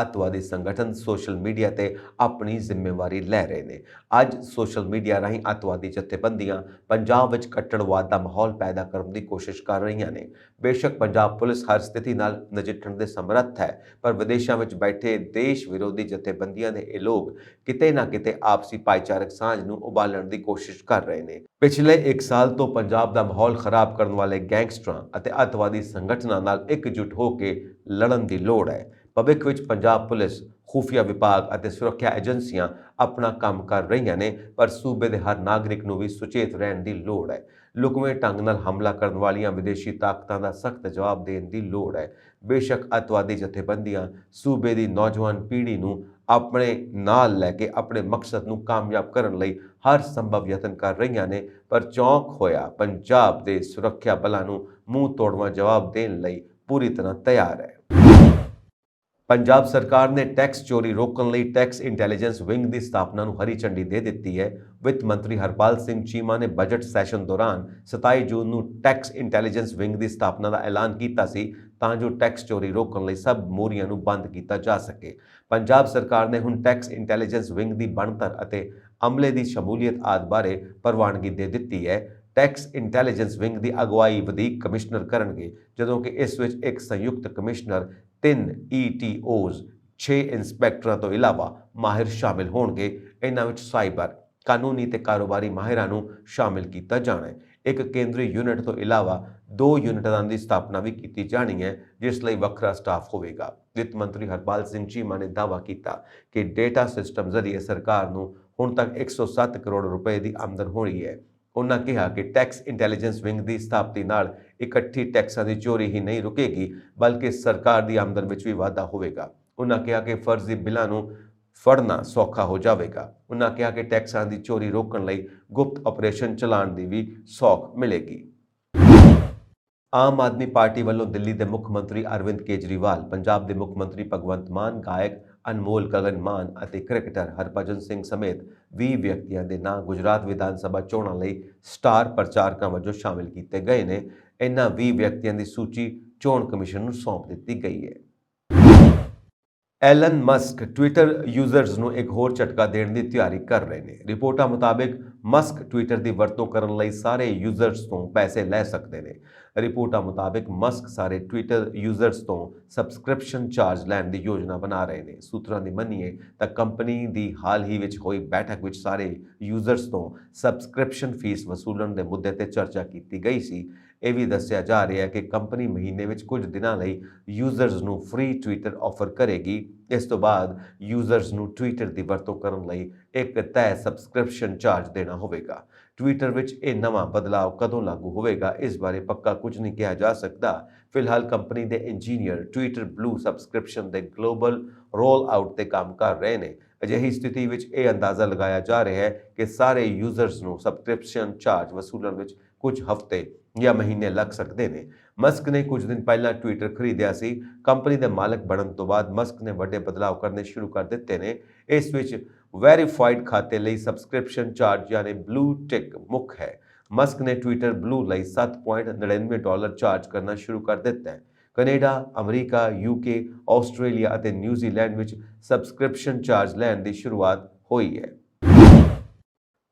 ਅੱਤਵਾਦੀ ਸੰਗਠਨ ਸੋਸ਼ਲ ਮੀਡੀਆ ਤੇ ਆਪਣੀ ਜ਼ਿੰਮੇਵਾਰੀ ਲੈ ਰਹੇ ਨੇ। ਅੱਜ ਸੋਸ਼ਲ ਮੀਡੀਆ ਰਾਹੀਂ ਅੱਤਵਾਦੀ ਜਥੇਬੰਦੀਆਂ ਪੰਜਾਬ ਵਿੱਚ ਕੱਟੜਵਾਦ ਦਾ ਮਾਹੌਲ ਪੈਦਾ ਕਰਨ ਦੀ ਕੋਸ਼ਿਸ਼ ਕਰ ਰਹੀਆਂ ਨੇ। ਬੇਸ਼ੱਕ ਪੰਜਾਬ ਪੁਲਿਸ ਹਰ ਸਥਿਤੀ ਨਾਲ ਨਜਿੱਠਣ ਦੇ ਸਮਰੱਥ ਹੈ, ਪਰ ਵਿਦੇਸ਼ਾਂ ਵਿੱਚ ਬੈਠੇ ਦੇਸ਼ ਵਿਰੋਧੀ ਜਥੇਬੰਦੀਆਂ ਦੇ ਇਹ ਲੋਕ ਕਿਤੇ ਨਾ ਕਿਤੇ ਆਪਸੀ ਭਾਈਚਾਰਕ ਸਾਂਝ ਨੂੰ ਉਬਾਲਣ ਦੀ ਕੋਸ਼ਿਸ਼ ਕਰ ਰਹੇ ਨੇ। ਪਿਛਲੇ 1 ਸਾਲ ਤੋਂ ਪੰਜਾਬ ਦਾ ਮਾਹੌਲ ਖਰਾਬ ਕਰਨ ਵਾਲੇ ਗੈਂਗਸਟਰਾਂ ਅਤੇ ਅੱਤਵਾਦੀ ਸੰਗਠਨਾਂ ਨਾਲ ਇਕਜੁੱਟ ਹੋ ਕੇ ਲੜਨ ਦੀ ਲੋੜ ਹੈ। ਭਵਿੱਖ ਵਿੱਚ ਪੰਜਾਬ ਪੁਲਿਸ, ਖੁਫੀਆ ਵਿਭਾਗ ਅਤੇ ਸੁਰੱਖਿਆ ਏਜੰਸੀਆਂ ਆਪਣਾ ਕੰਮ ਕਰ ਰਹੀਆਂ ਨੇ, ਪਰ ਸੂਬੇ ਦੇ ਹਰ ਨਾਗਰਿਕ ਨੂੰ ਵੀ ਸੁਚੇਤ ਰਹਿਣ ਦੀ ਲੋੜ ਹੈ। ਲੁਕਵੇਂ ਢੰਗ ਨਾਲ ਹਮਲਾ ਕਰਨ ਵਾਲੀਆਂ ਵਿਦੇਸ਼ੀ ਤਾਕਤਾਂ ਦਾ ਸਖਤ ਜਵਾਬ ਦੇਣ ਦੀ ਲੋੜ ਹੈ। ਬੇਸ਼ੱਕ ਅੱਤਵਾਦੀ ਜਥੇਬੰਦੀਆਂ ਸੂਬੇ ਦੀ ਨੌਜਵਾਨ ਪੀੜ੍ਹੀ ਨੂੰ ਆਪਣੇ ਨਾਲ ਲੈ ਕੇ ਆਪਣੇ ਮਕਸਦ ਨੂੰ ਕਾਮਯਾਬ ਕਰਨ ਲਈ ਹਰ ਸੰਭਵ ਯਤਨ ਕਰ ਰਹੀਆਂ ਨੇ, ਪਰ ਚੌਂਕ ਹੋਇਆ ਪੰਜਾਬ ਦੇ ਸੁਰੱਖਿਆ ਬਲਾਂ ਨੂੰ ਮੂੰਹ ਤੋੜਵਾਂ ਜਵਾਬ ਦੇਣ ਲਈ ਪੂਰੀ ਤਰ੍ਹਾਂ ਤਿਆਰ ਹੈ। ਪੰਜਾਬ ਸਰਕਾਰ ਨੇ ਟੈਕਸ ਚੋਰੀ ਰੋਕਣ ਲਈ ਟੈਕਸ ਇੰਟੈਲੀਜੈਂਸ ਵਿੰਗ ਦੀ ਸਥਾਪਨਾ ਨੂੰ ਹਰੀ ਝੰਡੀ ਦੇ ਦਿੱਤੀ ਹੈ। ਵਿੱਤ ਮੰਤਰੀ ਹਰਪਾਲ ਸਿੰਘ ਚੀਮਾ ਨੇ ਬਜਟ ਸੈਸ਼ਨ ਦੌਰਾਨ 27 ਜੂਨ ਨੂੰ ਟੈਕਸ ਇੰਟੈਲੀਜੈਂਸ ਵਿੰਗ ਦੀ ਸਥਾਪਨਾ ਦਾ ਐਲਾਨ ਕੀਤਾ ਸੀ, ਤਾਂ ਜੋ ਟੈਕਸ ਚੋਰੀ ਰੋਕਣ ਲਈ ਸਭ ਮੋਹਰੀਆਂ ਨੂੰ ਬੰਦ ਕੀਤਾ ਜਾ ਸਕੇ। ਪੰਜਾਬ ਸਰਕਾਰ ਨੇ ਹੁਣ ਟੈਕਸ ਇੰਟੈਲੀਜੈਂਸ ਵਿੰਗ ਦੀ ਬਣਤਰ ਅਤੇ ਅਮਲੇ ਦੀ ਸ਼ਮੂਲੀਅਤ ਆਦਿ ਬਾਰੇ ਪ੍ਰਵਾਨਗੀ ਦੇ ਦਿੱਤੀ ਹੈ। ਟੈਕਸ ਇੰਟੈਲੀਜੈਂਸ ਵਿੰਗ ਦੀ ਅਗਵਾਈ ਵਧੀਕ ਕਮਿਸ਼ਨਰ ਕਰਨਗੇ, ਜਦੋਂ ਕਿ ਇਸ ਵਿੱਚ ਇੱਕ ਸੰਯੁਕਤ ਕਮਿਸ਼ਨਰ, 3 ETOs, 6 ਇੰਸਪੈਕਟਰਾਂ ਤੋਂ ਇਲਾਵਾ ਮਾਹਿਰ ਸ਼ਾਮਿਲ ਹੋਣਗੇ। ਇਹਨਾਂ ਵਿੱਚ ਸਾਈਬਰ, ਕਾਨੂੰਨੀ ਤੇ ਕਾਰੋਬਾਰੀ ਮਾਹਿਰਾਂ ਨੂੰ ਸ਼ਾਮਿਲ ਕੀਤਾ ਜਾਣਾ ਹੈ। ਇੱਕ ਕੇਂਦਰੀ ਯੂਨਿਟ ਤੋਂ ਇਲਾਵਾ 2 ਯੂਨਿਟਾਂ ਦੀ ਸਥਾਪਨਾ ਵੀ ਕੀਤੀ ਜਾਣੀ ਹੈ, ਜਿਸ ਲਈ ਵੱਖਰਾ ਸਟਾਫ ਹੋਵੇਗਾ। ਵਿੱਤ ਮੰਤਰੀ ਹਰਪਾਲ ਸਿੰਘ ਚੀਮਾ ਨੇ ਦਾਅਵਾ ਕੀਤਾ ਕਿ ਡੇਟਾ ਸਿਸਟਮ ਜ਼ਰੀਏ ਸਰਕਾਰ ਨੂੰ ਹੁਣ ਤੱਕ 107 ਕਰੋੜ ਰੁਪਏ ਦੀ ਆਮਦਨ ਹੋਈ ਹੈ। ਉਨ੍ਹਾਂ ਕਿਹਾ ਕਿ ਟੈਕਸ ਇੰਟੈਲੀਜੈਂਸ ਵਿੰਗ ਦੀ ਸਥਾਪਤੀ ਨਾਲ ਇਕੱਠੀ ਟੈਕਸਾਂ ਦੀ ਚੋਰੀ ਹੀ ਨਹੀਂ ਰੁਕੇਗੀ, ਬਲਕਿ ਸਰਕਾਰ ਦੀ ਆਮਦਨ ਵਿੱਚ ਵੀ ਵਾਧਾ ਹੋਵੇਗਾ। ਉਨ੍ਹਾਂ ਕਿਹਾ ਕਿ ਫਰਜ਼ੀ ਬਿੱਲਾਂ ਨੂੰ ਫੜਨਾ ਸੌਖਾ ਹੋ ਜਾਵੇਗਾ। ਉਨ੍ਹਾਂ ਕਿਹਾ ਕਿ ਟੈਕਸਾਂ ਦੀ ਚੋਰੀ ਰੋਕਣ ਲਈ ਗੁਪਤ ਆਪਰੇਸ਼ਨ ਚਲਾਉਣ ਦੀ ਵੀ ਸੌਖ ਮਿਲੇਗੀ। ਆਮ ਆਦਮੀ ਪਾਰਟੀ ਵੱਲੋਂ ਦਿੱਲੀ ਦੇ ਮੁੱਖ ਮੰਤਰੀ ਅਰਵਿੰਦ ਕੇਜਰੀਵਾਲ, ਪੰਜਾਬ ਦੇ ਮੁੱਖ ਮੰਤਰੀ ਭਗਵੰਤ ਮਾਨ, ਗਾਇਕ ਅਨਮੋਲ ਗਗਨ ਮਾਨ ਅਤੇ ਕ੍ਰਿਕਟਰ ਹਰਭਜਨ ਸਿੰਘ ਸਮੇਤ 20 ਵਿਅਕਤੀਆਂ ਦੇ ਨਾਂ ਗੁਜਰਾਤ ਵਿਧਾਨ ਸਭਾ ਚੋਣਾਂ ਲਈ ਸਟਾਰ ਪ੍ਰਚਾਰਕਾਂ ਵਜੋਂ ਸ਼ਾਮਿਲ ਕੀਤੇ ਗਏ ਨੇ। ਇਹਨਾਂ 20 ਵਿਅਕਤੀਆਂ ਦੀ ਸੂਚੀ ਚੋਣ ਕਮਿਸ਼ਨ ਨੂੰ ਸੌਂਪ ਦਿੱਤੀ ਗਈ ਹੈ। ਐਲਨ ਮਸਕ ਟਵਿੱਟਰ ਯੂਜ਼ਰਸ ਨੂੰ ਇੱਕ ਹੋਰ ਝਟਕਾ ਦੇਣ ਦੀ ਤਿਆਰੀ ਕਰ ਰਹੇ ਨੇ। ਰਿਪੋਰਟਾਂ ਮੁਤਾਬਿਕ ਮਸਕ ਟਵਿੱਟਰ ਦੀ ਵਰਤੋਂ ਕਰਨ ਲਈ ਸਾਰੇ ਯੂਜ਼ਰਸ ਤੋਂ ਪੈਸੇ ਲੈ ਸਕਦੇ ਨੇ। ਰਿਪੋਰਟਾਂ ਮੁਤਾਬਿਕ ਮਸਕ ਸਾਰੇ ਟਵਿੱਟਰ ਯੂਜ਼ਰਸ ਤੋਂ ਸਬਸਕ੍ਰਿਪਸ਼ਨ ਚਾਰਜ ਲੈਣ ਦੀ ਯੋਜਨਾ ਬਣਾ ਰਹੇ ਨੇ। ਸੂਤਰਾਂ ਦੀ ਮੰਨੀਏ ਤਾਂ ਕੰਪਨੀ ਦੀ ਹਾਲ ਹੀ ਵਿੱਚ ਹੋਈ ਬੈਠਕ ਵਿੱਚ ਸਾਰੇ ਯੂਜ਼ਰਸ ਤੋਂ ਸਬਸਕ੍ਰਿਪਸ਼ਨ ਫੀਸ ਵਸੂਲਣ ਦੇ ਮੁੱਦੇ ਤੇ ਚਰਚਾ ਕੀਤੀ ਗਈ ਸੀ। ਇਹ ਵੀ ਦੱਸਿਆ ਜਾ ਰਿਹਾ ਹੈ ਕਿ ਕੰਪਨੀ ਮਹੀਨੇ ਵਿੱਚ ਕੁਝ ਦਿਨਾਂ ਲਈ ਯੂਜ਼ਰਸ ਨੂੰ ਫ੍ਰੀ ਟਵਿੱਟਰ ਆਫਰ ਕਰੇਗੀ। ਇਸ ਤੋਂ ਬਾਅਦ ਯੂਜ਼ਰਸ ਨੂੰ ਟਵਿੱਟਰ ਦੀ ਵਰਤੋਂ ਕਰਨ ਲਈ ਇੱਕ ਤੈਅ ਸਬਸਕ੍ਰਿਪਸ਼ਨ ਚਾਰਜ ਦੇਣਾ ਹੋਵੇਗਾ। ਟਵਿੱਟਰ ਵਿੱਚ ਇਹ ਨਵਾਂ ਬਦਲਾਅ ਕਦੋਂ ਲਾਗੂ ਹੋਵੇਗਾ, ਇਸ ਬਾਰੇ ਪੱਕਾ ਕੁਝ ਨਹੀਂ ਕਿਹਾ ਜਾ ਸਕਦਾ। ਫਿਲਹਾਲ ਕੰਪਨੀ ਦੇ ਇੰਜੀਨੀਅਰ ਟਵਿੱਟਰ ਬਲੂ ਸਬਸਕ੍ਰਿਪਸ਼ਨ ਦੇ ਗਲੋਬਲ ਰੋਲ ਆਊਟ ਤੇ ਕੰਮ ਕਰ ਰਹੇ ਨੇ। ਅਜਿਹੀ ਸਥਿਤੀ ਵਿੱਚ ਇਹ ਅੰਦਾਜ਼ਾ ਲਗਾਇਆ ਜਾ ਰਿਹਾ ਹੈ ਕਿ ਸਾਰੇ ਯੂਜ਼ਰਸ ਨੂੰ ਸਬਸਕ੍ਰਿਪਸ਼ਨ ਚਾਰਜ ਵਸੂਲਣ ਵਿੱਚ ਕੁਝ ਹਫ਼ਤੇ ਜਾਂ ਮਹੀਨੇ ਲੱਗ ਸਕਦੇ ਨੇ। ਮਸਕ ਨੇ ਕੁਝ ਦਿਨ ਪਹਿਲਾਂ ਟਵਿੱਟਰ ਖਰੀਦਿਆ ਸੀ। ਕੰਪਨੀ ਦੇ ਮਾਲਕ ਬਣਨ ਤੋਂ ਬਾਅਦ ਮਸਕ ਨੇ ਵੱਡੇ ਬਦਲਾਅ ਕਰਨੇ ਸ਼ੁਰੂ ਕਰ ਦਿੱਤੇ ਨੇ। ਇਸ ਵਿੱਚ ਵੈਰੀਫਾਈਡ ਖਾਤੇ ਲਈ ਸਬਸਕ੍ਰਿਪਸ਼ਨ ਚਾਰਜ ਯਾਨੀ ਬਲੂ ਟਿਕ ਮੁੱਖ ਹੈ। ਮਸਕ ਨੇ ਟਵਿੱਟਰ ਬਲੂ ਲਈ $7.99 ਚਾਰਜ ਕਰਨਾ ਸ਼ੁਰੂ ਕਰ ਦਿੱਤਾ ਹੈ। ਕੈਨੇਡਾ, ਅਮਰੀਕਾ, UK, ਆਸਟ੍ਰੇਲੀਆ ਅਤੇ ਨਿਊਜ਼ੀਲੈਂਡ ਵਿੱਚ ਸਬਸਕ੍ਰਿਪਸ਼ਨ ਚਾਰਜ ਲੈਣ ਦੀ ਸ਼ੁਰੂਆਤ ਹੋਈ ਹੈ।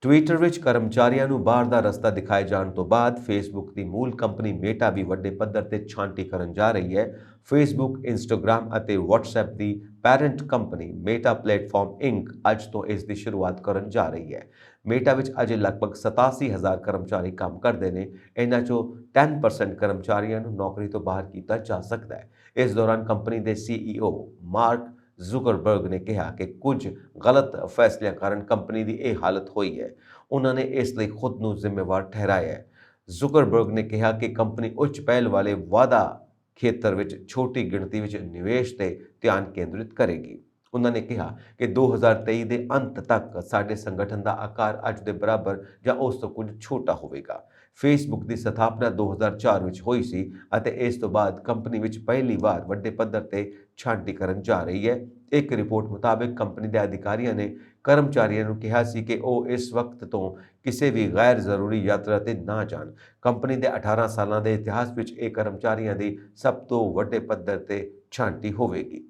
ਟਵਿੱਟਰ ਵਿੱਚ ਕਰਮਚਾਰੀਆਂ ਨੂੰ ਬਾਹਰ ਦਾ ਰਸਤਾ ਦਿਖਾਏ ਜਾਣ ਤੋਂ ਬਾਅਦ ਫੇਸਬੁੱਕ ਦੀ ਮੂਲ ਕੰਪਨੀ ਮੇਟਾ ਵੀ ਵੱਡੇ ਪੱਧਰ ਤੇ ਛਾਂਟੀ ਕਰਨ ਜਾ ਰਹੀ ਹੈ। ਫੇਸਬੁੱਕ, ਇੰਸਟਾਗ੍ਰਾਮ ਅਤੇ WhatsApp ਦੀ parent company Meta platform Inc ਅੱਜ ਤੋਂ ਇਸ ਦੀ ਸ਼ੁਰੂਆਤ ਕਰਨ ਜਾ ਰਹੀ ਹੈ। ਮੇਟਾ ਵਿੱਚ ਅਜੇ ਲਗਭਗ 87,000 ਕਰਮਚਾਰੀ ਕੰਮ ਕਰਦੇ ਨੇ। ਇਹਨਾਂ ਚੋਂ 10% ਕਰਮਚਾਰੀਆਂ ਨੂੰ ਨੌਕਰੀ ਤੋਂ ਬਾਹਰ ਕੀਤਾ ਜਾ ਸਕਦਾ ਹੈ। ਇਸ ਦੌਰਾਨ ਕੰਪਨੀ ਦੇ CEO ਮਾਰਕ ਜ਼ੁਕਰਬਰਗ ਨੇ ਕਿਹਾ ਕਿ ਕੁਝ ਗਲਤ ਫੈਸਲਿਆਂ ਕਾਰਨ ਕੰਪਨੀ ਦੀ ਇਹ ਹਾਲਤ ਹੋਈ ਹੈ। ਉਹਨਾਂ ਨੇ ਇਸ ਲਈ ਖੁਦ ਨੂੰ ਜ਼ਿੰਮੇਵਾਰ ਠਹਿਰਾਇਆ ਹੈ। ਜ਼ੁਕਰਬਰਗ ਨੇ ਕਿਹਾ ਕਿ ਕੰਪਨੀ ਉੱਚ ਪਹਿਲ ਵਾਲੇ ਵਾਧਾ ਖੇਤਰ ਵਿੱਚ ਛੋਟੀ ਗਿਣਤੀ ਵਿੱਚ ਨਿਵੇਸ਼ ਤੇ ਧਿਆਨ ਕੇਂਦਰਿਤ ਕਰੇਗੀ। ਉਹਨਾਂ ਨੇ ਕਿਹਾ ਕਿ 2023 ਦੇ ਅੰਤ ਤੱਕ ਸਾਡੇ ਸੰਗਠਨ ਦਾ ਆਕਾਰ ਅੱਜ ਦੇ ਬਰਾਬਰ ਜਾਂ ਉਸ ਤੋਂ ਕੁਝ ਛੋਟਾ ਹੋਵੇਗਾ। ਫੇਸਬੁੱਕ ਦੀ ਸਥਾਪਨਾ 2004 ਵਿੱਚ ਹੋਈ ਸੀ ਅਤੇ ਇਸ ਤੋਂ ਬਾਅਦ ਕੰਪਨੀ ਵਿੱਚ ਪਹਿਲੀ ਵਾਰ ਵੱਡੇ ਪੱਧਰ ਤੇ ਛਾਂਟੀ ਕਰਨ ਜਾ ਰਹੀ ਹੈ। ਇੱਕ ਰਿਪੋਰਟ ਮੁਤਾਬਿਕ ਕੰਪਨੀ ਦੇ ਅਧਿਕਾਰੀਆਂ ਨੇ ਕਰਮਚਾਰੀਆਂ ਨੂੰ ਕਿਹਾ ਸੀ ਕਿ ਉਹ ਇਸ ਵਕਤ ਤੋਂ ਕਿਸੇ ਵੀ ਗੈਰ ਜ਼ਰੂਰੀ ਯਾਤਰਾ ਤੇ ਨਾ ਜਾਣ। ਕੰਪਨੀ ਦੇ 18 ਸਾਲਾਂ ਦੇ ਇਤਿਹਾਸ ਵਿੱਚ ਇਹ ਕਰਮਚਾਰੀਆਂ ਦੀ ਸਭ ਤੋਂ ਵੱਡੇ ਪੱਧਰ ਤੇ ਛਾਂਟੀ ਹੋਵੇਗੀ।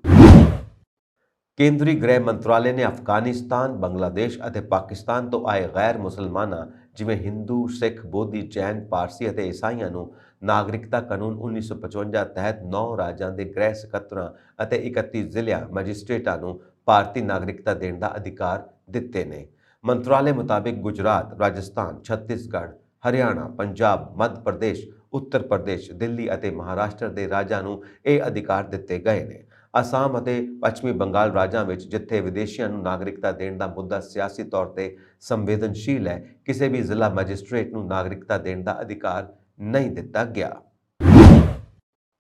ਕੇਂਦਰੀ ਗ੍ਰਹਿ ਮੰਤਰਾਲੇ ਨੇ ਅਫਗਾਨਿਸਤਾਨ, ਬੰਗਲਾਦੇਸ਼ ਅਤੇ ਪਾਕਿਸਤਾਨ ਤੋਂ ਆਏ ਗੈਰ ਮੁਸਲਮਾਨਾਂ ਜਿਵੇਂ ਹਿੰਦੂ, ਸਿੱਖ, ਬੋਧੀ, ਜੈਨ, ਪਾਰਸੀ ਅਤੇ ਈਸਾਈਆਂ ਨੂੰ ਨਾਗਰਿਕਤਾ ਕਾਨੂੰਨ 1955 ਤਹਿਤ 9 ਰਾਜਾਂ ਦੇ ਗ੍ਰਹਿ ਸਕੱਤਰਾਂ ਅਤੇ 31 ਜ਼ਿਲ੍ਹਿਆਂ ਮੈਜਿਸਟ੍ਰੇਟਾਂ ਨੂੰ ਭਾਰਤੀ ਨਾਗਰਿਕਤਾ ਦੇਣ ਦਾ ਅਧਿਕਾਰ ਦਿੱਤੇ ਨੇ। ਮੰਤਰਾਲੇ ਮੁਤਾਬਿਕ ਗੁਜਰਾਤ, ਰਾਜਸਥਾਨ, ਛੱਤੀਸਗੜ੍ਹ, ਹਰਿਆਣਾ, ਪੰਜਾਬ, ਮੱਧ ਪ੍ਰਦੇਸ਼, ਉੱਤਰ ਪ੍ਰਦੇਸ਼, ਦਿੱਲੀ ਅਤੇ ਮਹਾਰਾਸ਼ਟਰ ਦੇ ਰਾਜਾਂ ਨੂੰ ਇਹ ਅਧਿਕਾਰ ਦਿੱਤੇ ਗਏ ਨੇ। ਅਸਾਮ ਅਤੇ ਪੱਛਮੀ ਬੰਗਾਲ ਰਾਜਾਂ ਵਿੱਚ ਜਿੱਥੇ ਵਿਦੇਸ਼ੀਆਂ ਨੂੰ ਨਾਗਰਿਕਤਾ ਦੇਣ ਦਾ ਮੁੱਦਾ ਸਿਆਸੀ ਤੌਰ ਤੇ ਸੰਵੇਦਨਸ਼ੀਲ ਹੈ, ਕਿਸੇ ਵੀ ਜ਼ਿਲ੍ਹਾ ਮੈਜਿਸਟ੍ਰੇਟ ਨੂੰ ਨਾਗਰਿਕਤਾ ਦੇਣ ਦਾ ਅਧਿਕਾਰ ਨਹੀਂ ਦਿੱਤਾ ਗਿਆ।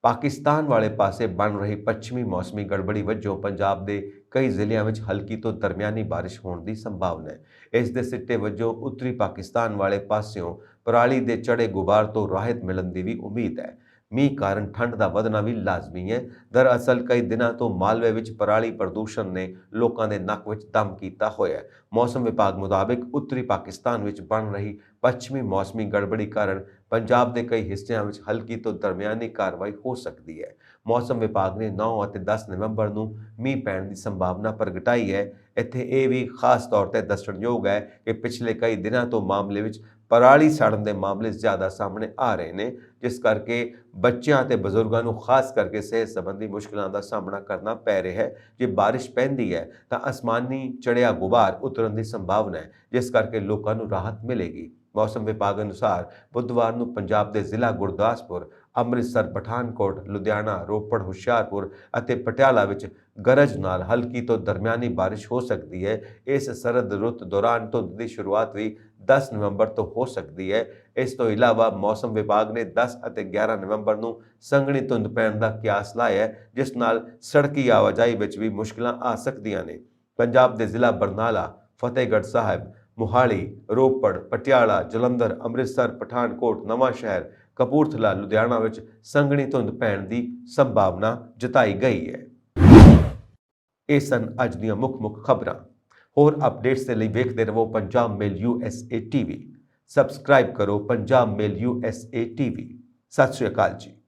ਪਾਕਿਸਤਾਨ ਵਾਲੇ ਪਾਸੇ ਬਣ ਰਹੀ ਪੱਛਮੀ ਮੌਸਮੀ ਗੜਬੜੀ ਵਜੋਂ ਪੰਜਾਬ ਦੇ ਕਈ ਜ਼ਿਲ੍ਹਿਆਂ ਵਿੱਚ ਹਲਕੀ ਤੋਂ ਦਰਮਿਆਨੀ ਬਾਰਿਸ਼ ਹੋਣ ਦੀ ਸੰਭਾਵਨਾ ਹੈ। ਇਸ ਦੇ ਸਿੱਟੇ ਵਜੋਂ ਉੱਤਰੀ ਪਾਕਿਸਤਾਨ ਵਾਲੇ ਪਾਸਿਓਂ ਪਰਾਲੀ ਦੇ ਚੜੇ ਗੁਬਾਰ ਤੋਂ ਰਾਹਤ ਮਿਲਣ ਦੀ ਵੀ ਉਮੀਦ ਹੈ। ਮੀਂਹ ਕਾਰਨ ਠੰਡ ਦਾ ਵਧਣਾ ਵੀ ਲਾਜ਼ਮੀ ਹੈ। ਦਰਅਸਲ ਕਈ ਦਿਨਾਂ ਤੋਂ ਮਾਲਵੇ ਵਿੱਚ ਪਰਾਲੀ ਪ੍ਰਦੂਸ਼ਣ ਨੇ ਲੋਕਾਂ ਦੇ ਨੱਕ ਵਿੱਚ ਦਮ ਕੀਤਾ ਹੋਇਆ ਹੈ। ਮੌਸਮ ਵਿਭਾਗ ਮੁਤਾਬਿਕ ਉੱਤਰੀ ਪਾਕਿਸਤਾਨ ਵਿੱਚ ਬਣ ਰਹੀ ਪੱਛਮੀ ਮੌਸਮੀ ਗੜਬੜੀ ਕਾਰਨ ਪੰਜਾਬ ਦੇ ਕਈ ਹਿੱਸਿਆਂ ਵਿੱਚ ਹਲਕੀ ਤੋਂ ਦਰਮਿਆਨੀ ਕਾਰਵਾਈ ਹੋ ਸਕਦੀ ਹੈ। ਮੌਸਮ ਵਿਭਾਗ ਨੇ 9 ਅਤੇ 10 ਨਵੰਬਰ ਨੂੰ ਮੀਂਹ ਪੈਣ ਦੀ ਸੰਭਾਵਨਾ ਪ੍ਰਗਟਾਈ ਹੈ। ਇੱਥੇ ਇਹ ਵੀ ਖਾਸ ਤੌਰ ਤੇ ਦੱਸਣਯੋਗ ਹੈ ਕਿ ਪਿਛਲੇ ਕਈ ਦਿਨਾਂ ਤੋਂ ਮਾਮਲੇ ਵਿੱਚ ਪਰਾਲੀ ਸਾੜਨ ਦੇ ਮਾਮਲੇ ਜ਼ਿਆਦਾ ਸਾਹਮਣੇ ਆ ਰਹੇ ਨੇ, ਜਿਸ ਕਰਕੇ ਬੱਚਿਆਂ ਅਤੇ ਬਜ਼ੁਰਗਾਂ ਨੂੰ ਖਾਸ ਕਰਕੇ ਸਿਹਤ ਸੰਬੰਧੀ ਮੁਸ਼ਕਲਾਂ ਦਾ ਸਾਹਮਣਾ ਕਰਨਾ ਪੈ ਰਿਹਾ ਹੈ। ਜੇ ਬਾਰਿਸ਼ ਪੈਂਦੀ ਹੈ ਤਾਂ ਅਸਮਾਨੀ ਚੜਿਆ ਗੁਬਾਰ ਉਤਰਨ ਦੀ ਸੰਭਾਵਨਾ ਹੈ, ਜਿਸ ਕਰਕੇ ਲੋਕਾਂ ਨੂੰ ਰਾਹਤ ਮਿਲੇਗੀ। ਮੌਸਮ ਵਿਭਾਗ ਅਨੁਸਾਰ ਬੁੱਧਵਾਰ ਨੂੰ ਪੰਜਾਬ ਦੇ ਜ਼ਿਲ੍ਹਾ ਗੁਰਦਾਸਪੁਰ, ਅੰਮ੍ਰਿਤਸਰ, ਪਠਾਨਕੋਟ, ਲੁਧਿਆਣਾ, ਰੋਪੜ, ਹੁਸ਼ਿਆਰਪੁਰ ਅਤੇ ਪਟਿਆਲਾ ਵਿੱਚ ਗਰਜ ਨਾਲ ਹਲਕੀ ਤੋਂ ਦਰਮਿਆਨੀ ਬਾਰਿਸ਼ ਹੋ ਸਕਦੀ ਹੈ। ਇਸ ਸਰਦ ਰੁੱਤ ਦੌਰਾਨ ਧੁੰਦ ਦੀ ਸ਼ੁਰੂਆਤ ਵੀ 10 ਨਵੰਬਰ ਤੋਂ ਹੋ ਸਕਦੀ ਹੈ। ਇਸ ਤੋਂ ਇਲਾਵਾ ਮੌਸਮ ਵਿਭਾਗ ਨੇ 10 ਅਤੇ 11 ਨਵੰਬਰ ਨੂੰ ਸੰਘਣੀ ਧੁੰਦ ਪੈਣ ਦਾ ਕਿਆਸ ਲਾਇਆ ਹੈ, ਜਿਸ ਨਾਲ ਸੜਕੀ ਆਵਾਜਾਈ ਵਿੱਚ ਵੀ ਮੁਸ਼ਕਲਾਂ ਆ ਸਕਦੀਆਂ ਨੇ। ਪੰਜਾਬ ਦੇ ਜ਼ਿਲ੍ਹਾ ਬਰਨਾਲਾ, ਫਤਿਹਗੜ੍ਹ ਸਾਹਿਬ, ਮੁਹਾਲੀ, ਰੋਪੜ, ਪਟਿਆਲਾ, ਜਲੰਧਰ, ਅੰਮ੍ਰਿਤਸਰ, ਪਠਾਨਕੋਟ, ਨਵਾਂ ਸ਼ਹਿਰ, ਕਪੂਰਥਲਾ, ਲੁਧਿਆਣਾ ਵਿੱਚ ਸੰਘਣੀ ਧੁੰਦ ਪੈਣ ਦੀ ਸੰਭਾਵਨਾ ਜਤਾਈ ਗਈ ਹੈ। ਇਹ ਸਨ ਅੱਜ ਦੀਆਂ ਮੁੱਖ ਖਬਰਾਂ। ਹੋਰ ਅਪਡੇਟਸ ਦੇ ਲਈ ਵੇਖਦੇ ਰਹੋ ਪੰਜਾਬ ਮੇਲ USA TV। ਸਬਸਕ੍ਰਾਈਬ ਕਰੋ ਪੰਜਾਬ ਮੇਲ USA TV। ਸਤਿ ਸ਼੍ਰੀ ਅਕਾਲ ਜੀ।